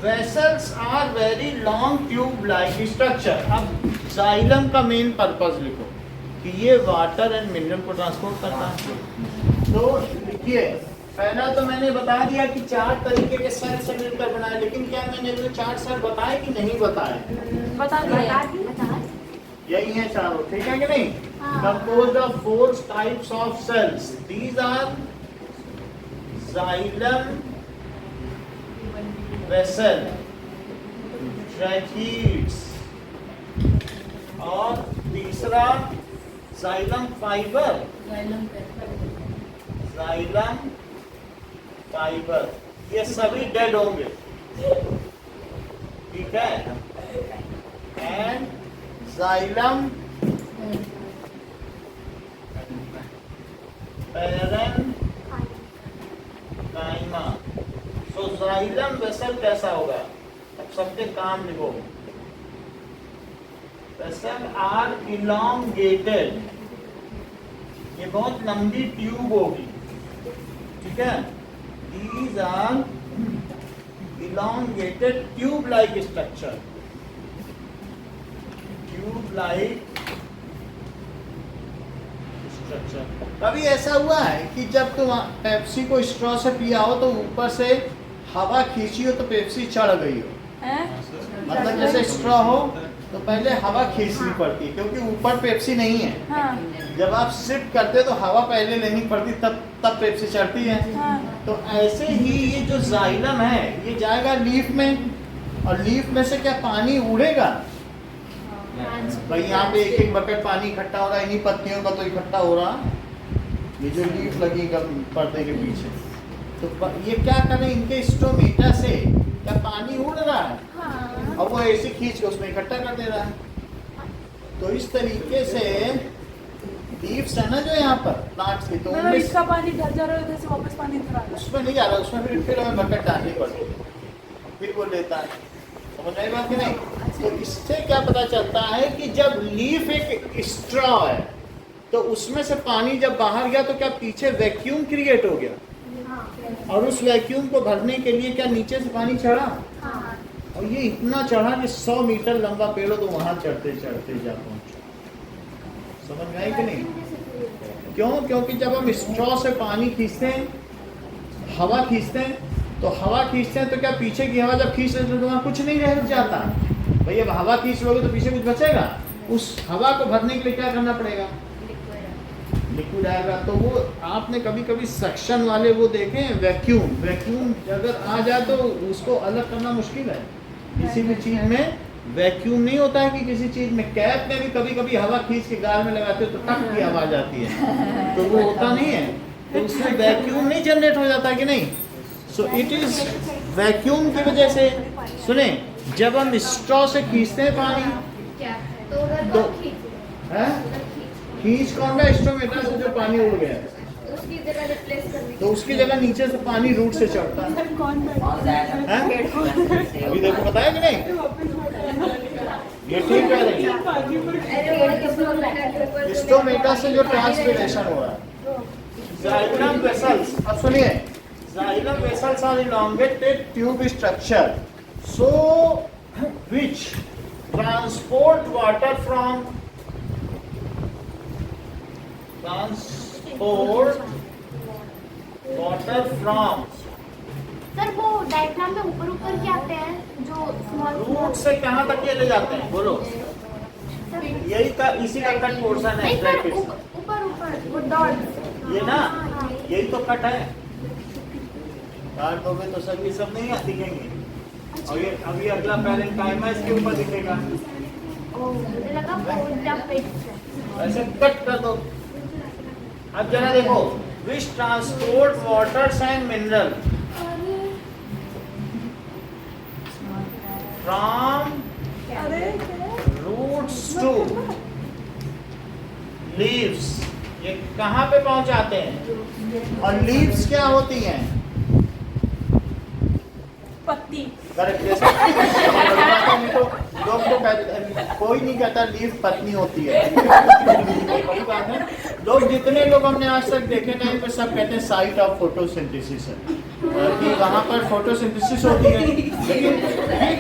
[SPEAKER 1] Vessels are very long tube like structure. अब जाइलम का मेन पर्पस लिखो कि ये वाटर एंड मिनरल को ट्रांसपोर्ट करता है। तो लिखिए, पहला तो मैंने बता दिया कि चार तरीके के सेल से मिलकर बनाए, लेकिन क्या मैंने वो चार सेल बताए कि नहीं बताए?
[SPEAKER 2] बता दिया।
[SPEAKER 1] यही है चारों, ठीक है कि नहीं? Composed of 4 types of cells. These are xylem vessel, tracheids, और तीसरा xylem fiber. xylem fiber ये सभी डेड होंगे, ठीक है। And xylem parenchyma. So xylem vessel कैसा होगा? अब सबके काम लिखो। वेसल आर इलॉन्गेटेड, ये बहुत लंबी ट्यूब होगी, ठीक है। These are elongated tube like structure, tube like structure. कभी ऐसा हुआ है कि जब तुम पेप्सी को स्ट्रॉ से पिया हो तो ऊपर से हवा खींची हो तो पेप्सी चढ़ गई हो? मतलब जैसे स्ट्रॉ हो तो पहले हवा खींचनी पड़ती है क्योंकि ऊपर पेप्सी नहीं है।
[SPEAKER 2] हाँ।
[SPEAKER 1] जब आप सिप करते तो हवा पहले लेनी पड़ती, तब पेप्सी चढ़ती है।
[SPEAKER 2] हाँ।
[SPEAKER 1] तो ऐसे ही ये जो जाइलम है ये जाएगा लीफ में, और लीफ में से क्या पानी उड़ेगा? भाई यहाँ पे एक एक बकेट पानी इकट्ठा हो रहा है, इन्हीं पत्तियों का तो इकट्ठा हो रहा, ये जो लीफ लगी पर्दे के पीछे। तो ये क्या कर रहे हैं, इनके स्टोमेटा से क्या पानी उड़ रहा है?
[SPEAKER 2] हाँ।
[SPEAKER 1] और वो ऐसे खींच के उसमें इकट्ठा कर दे रहा है। तो इस तरीके से लीव्स है ना जो यहाँ पर प्लांट्स की, तो
[SPEAKER 2] मतलब इसका पानी घर जा रहा है, उधर से वापस पानी इधर आ रहा है।
[SPEAKER 1] उसमें नहीं जा रहा, उसमें फिर हमें बकेट डालनी पड़ती है, फिर वो लेता है। समझ आई बात कि नहीं? तो इससे क्या पता चलता है कि जब लीफ एक स्ट्रॉ है तो उसमें से पानी जब बाहर गया तो क्या पीछे वैक्यूम क्रिएट हो गया, और उस वैक्यूम को भरने के लिए क्या नीचे से पानी चढ़ा, और ये इतना चढ़ा कि 100 मीटर लंबा पेड़ हो तो वहां चढ़ते चढ़ते जा पहुंचा। समझ में आई कि नहीं? क्यों? क्योंकि जब हम स्ट्रॉ से पानी खींचते हैं, हवा खींचते हैं, तो हवा खींचते हैं तो क्या पीछे की हवा जब खींच लेते हैं तो वहाँ कुछ नहीं रह जाता। भाई अब हवा खींच लोगे तो पीछे कुछ बचेगा? उस हवा को भरने के लिए क्या करना पड़ेगा? लिक्विड आएगा। तो वो आपने कभी कभी सक्शन वाले वो देखे हैं, वैक्यूम अगर आ जाए तो उसको अलग करना मुश्किल है। किसी भी चीज में वैक्यूम नहीं होता है कि किसी चीज में, कैप में भी कभी कभी हवा खींच के गाल में लगाते हो तो टक की आवाज आती है, तो वो होता नहीं है, तो उसमें वैक्यूम नहीं जनरेट हो जाता कि नहीं? सो इट इज वैक्यूम की वजह से। सुने, जब हम स्ट्रॉ से खींचते हैं पानी
[SPEAKER 3] क्या तो उधर
[SPEAKER 1] दो
[SPEAKER 3] बहुत खींच
[SPEAKER 1] है, खींच कौन रहा स्ट्रोमेटा से जो पानी उड़ गया है,
[SPEAKER 3] उसकी जगह रिप्लेस करने
[SPEAKER 1] तो उसकी जगह नीचे से पानी रूट से चढ़ता है। अभी देखो बताया कि नहीं, ये ठीक कह रही है। स्टोमेटा से जो ट्रांसपिरेशन हो रहा है, जाइलम वेसल्स, अब सुनिए, xylem vessels are elongated tube structure, so which transport water from
[SPEAKER 4] sir वो डायग्राम में ऊपर ऊपर क्या आते हैं जो स्मॉल
[SPEAKER 1] रूट से कहाँ तक ये ले जाते हैं, बोलो। यही का इसी का कट पोर्शन है,
[SPEAKER 4] नहीं सर,
[SPEAKER 1] ब्रैकेट
[SPEAKER 4] ऊपर ऊपर वो डॉट
[SPEAKER 1] ये ना, यही तो कट है। काट दोगे तो सब ये सब नहीं दिखेंगे। और ये अभी अगला पैरेंकाइमा इसके ऊपर दिखेगा,
[SPEAKER 4] मुझे लगा वो पेज
[SPEAKER 1] ऐसे कट कर दो। अब जरा देखो, which transport waters and mineral from roots to leaves, ये कहाँ पे पहुंचाते हैं? और लीव्स क्या होती हैं?
[SPEAKER 2] पत्ती।
[SPEAKER 1] करेक्ट, लोग तो कहते, कोई नहीं कहता लीव पत्नी होती है। वही बात है, लोग जितने लोग हमने आज तक देखे ना, इनमें सब कहते हैं साइट ऑफ फोटोसिंथेसिस है, कि वहाँ पर फोटोसिंथेसिस होती है। लेकिन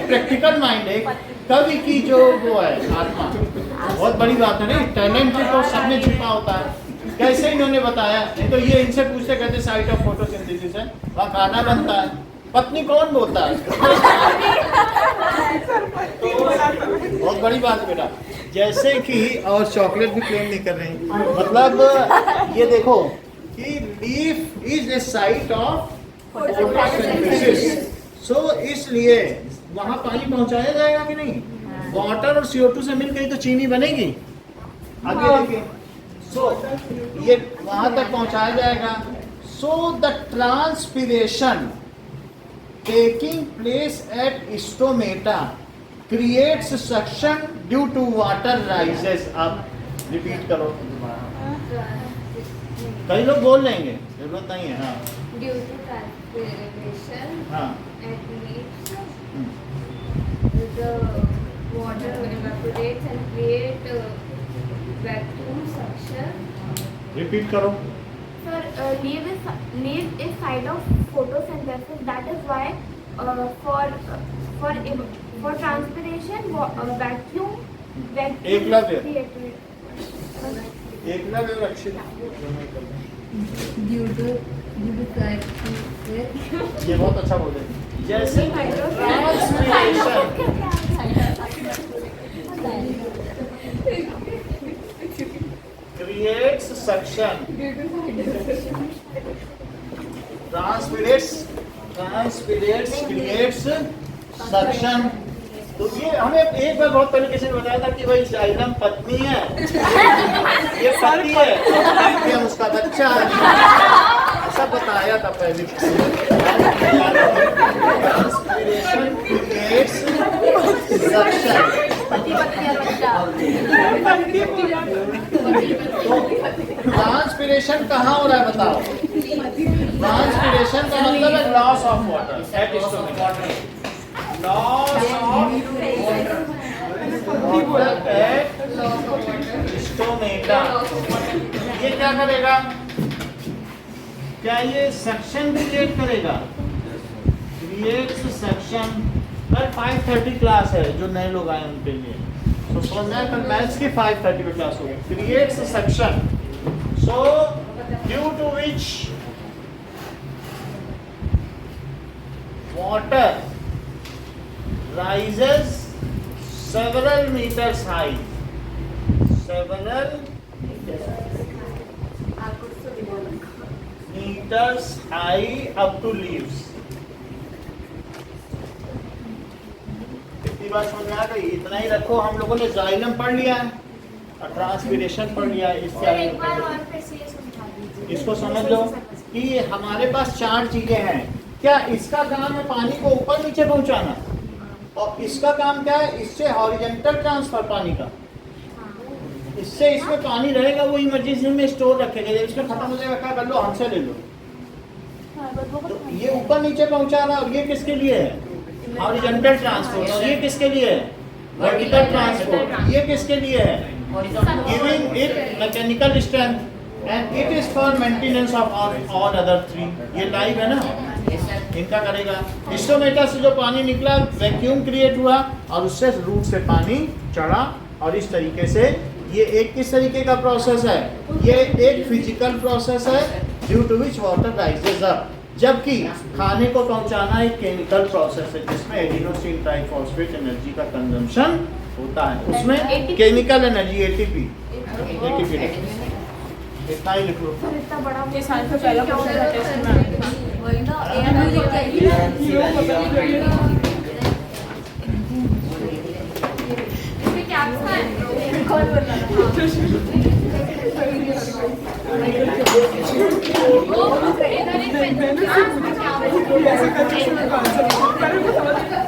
[SPEAKER 1] प्रैक्टिकल माइंड है, कवि की जो वो है आत्मा, बहुत बड़ी बात है ना, टैलेंट तो सब में छिपा होता है। कैसे इन्होंने बताया, नहीं तो ये इनसे पूछते, कहते साइट ऑफ फोटोसिंथेसिस है, वहाँ खाना बनता है, पत्नी कौन बोलता है? तो बहुत बड़ी बात है बेटा। जैसे कि, और चॉकलेट भी क्लेम नहीं कर रहे हैं, मतलब ये देखो कि leaf is a site of photosynthesis, so इसलिए वहां पानी पहुंचाया जाएगा कि नहीं? वाटर और CO2 से मिलकर तो चीनी बनेगी। आगे देखिए, सो ये वहां तक पहुंचाया जाएगा। So the transpiration taking place at stomata creates suction due to water rises। अब रिपीट करो, कई लोग बोल लेंगे, जरूरत नहीं है। हाँ,
[SPEAKER 3] ड्यू टू ट्रांसपिरेशन
[SPEAKER 1] हाँ,
[SPEAKER 3] at leaves the water evaporates and create vacuum suction।
[SPEAKER 1] Repeat करो।
[SPEAKER 4] Sir, leaf is side of photosynthesis. That is why for transpiration vacuum
[SPEAKER 1] Eklavya.
[SPEAKER 4] created।
[SPEAKER 1] Eklavya Rakshit
[SPEAKER 10] due to
[SPEAKER 1] ये बहुत अच्छा बोले। जैसे creates suction, transpirates creates suction। तो ये हमें एक बार बहुत पहले किसी ने बताया था कि भाई जाइलम पत्नी है, ये पति है, ये उसका बच्चा है, ऐसा बताया था पहले। Transpiration creates suction. ट्रांसपिरेशन कहाँ हो रहा है बताओ? ट्रांसपिरेशन का मतलब है loss of water at stomata, loss of water at stomata. ये क्या करेगा? क्या ये सक्शन क्रिएट करेगा? Creates suction. कल 5:30 क्लास है, जो नए लोग आए उनके लिए, तो समझना है, कल मैथ्स की 5:30 पे क्लास होगी। Creates suction, so due to which water rises several meters high, several meters high up to leaves। इतनी बात समझ में आ गई? इतना ही रखो, हम लोगों ने जाइलम पढ़ लिया है और ट्रांसपिरेशन पढ़ लिया है। इससे
[SPEAKER 4] एक बार और फिर से ये समझा दीजिए।
[SPEAKER 1] इसको समझ लो कि हमारे पास चार चीजें हैं, क्या इसका काम है पानी को ऊपर नीचे पहुंचाना, और इसका काम क्या है, इससे हॉरिजॉन्टल ट्रांसफर पानी का, इससे इसमें पानी रहेगा वो इमरजेंसी में स्टोर रखेगा, जब इसमें खत्म हो जाएगा क्या कर लो, हमसे ले लो। तो ये ऊपर नीचे पहुंचा रहा है, और ये किसके लिए है, हॉरिजॉन्टल ट्रांसपोर्ट, और ये किसके लिए है, वर्टिकल ट्रांसपोर्ट, ये किसके लिए है, giving it mechanical strength, and it is for maintenance of all other three. ये लाइव है ना, इनका करेगा। हिस्टोमीटर से जो पानी निकला वैक्यूम क्रिएट हुआ और उससे रूट से पानी चढ़ा, और इस तरीके से ये एक किस तरीके का प्रोसेस है, ये एक फिजिकल प्रोसेस है due to which water rises up, जबकि खाने को पहुंचाना एक केमिकल प्रोसेस है जिसमें एडिनोसिन ट्राइफॉस्फेट एनर्जी का कंजम्पशन होता है, उसमें केमिकल एनर्जी एटीपी इतना ही लिख लो।
[SPEAKER 2] इतना बड़ा
[SPEAKER 4] ये साल से पहला क्वेश्चन था टेस्ट में।
[SPEAKER 10] वही ना एयर लिख के आई
[SPEAKER 4] इसमें क्या था?
[SPEAKER 2] कौन बोल रहा था?
[SPEAKER 4] वो इधर एक पेन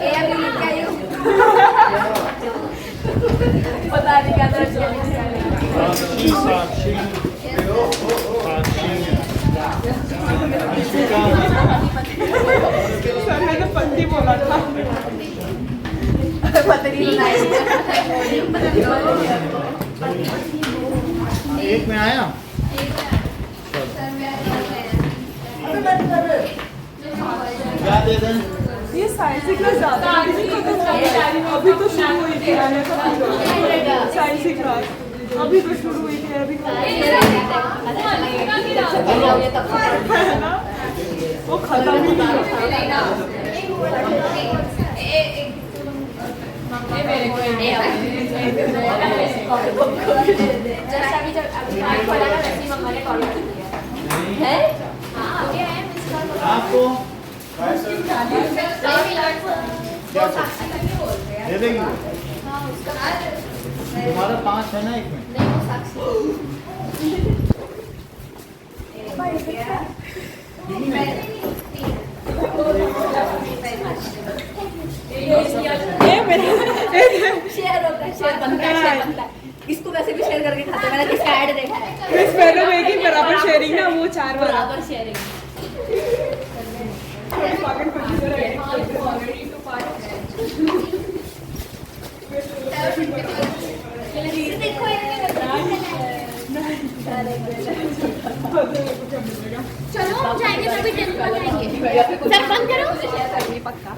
[SPEAKER 10] एयर लिख के आई
[SPEAKER 2] पता नहीं क्या था।
[SPEAKER 1] साक्षी साक्षी
[SPEAKER 2] सर मैंने पत्ती बोला था। पत्नी
[SPEAKER 1] एक में आया, क्या दे दें,
[SPEAKER 2] ये साइंस की क्लास ज्यादा अभी तो शुरू हुई थी, साइंस की क्लास अभी तो शुरू हुई थी, अभी वो खत्म ही
[SPEAKER 1] आपको दे देगी, तुम्हारा 5 है ना एक में,
[SPEAKER 10] शेयर होता है, शेयर बनता है। इसको वैसे भी शेयर करके खाते हैं, मैंने किसका ऐड देखा है।
[SPEAKER 2] इस पहले में की बराबर शेयरिंग ना, वो 4 बार
[SPEAKER 10] बराबर शेयरिंग।
[SPEAKER 4] चलो हम जाएंगे तभी टेस्ट कर लेंगे। सर बंद करो।
[SPEAKER 10] पक्का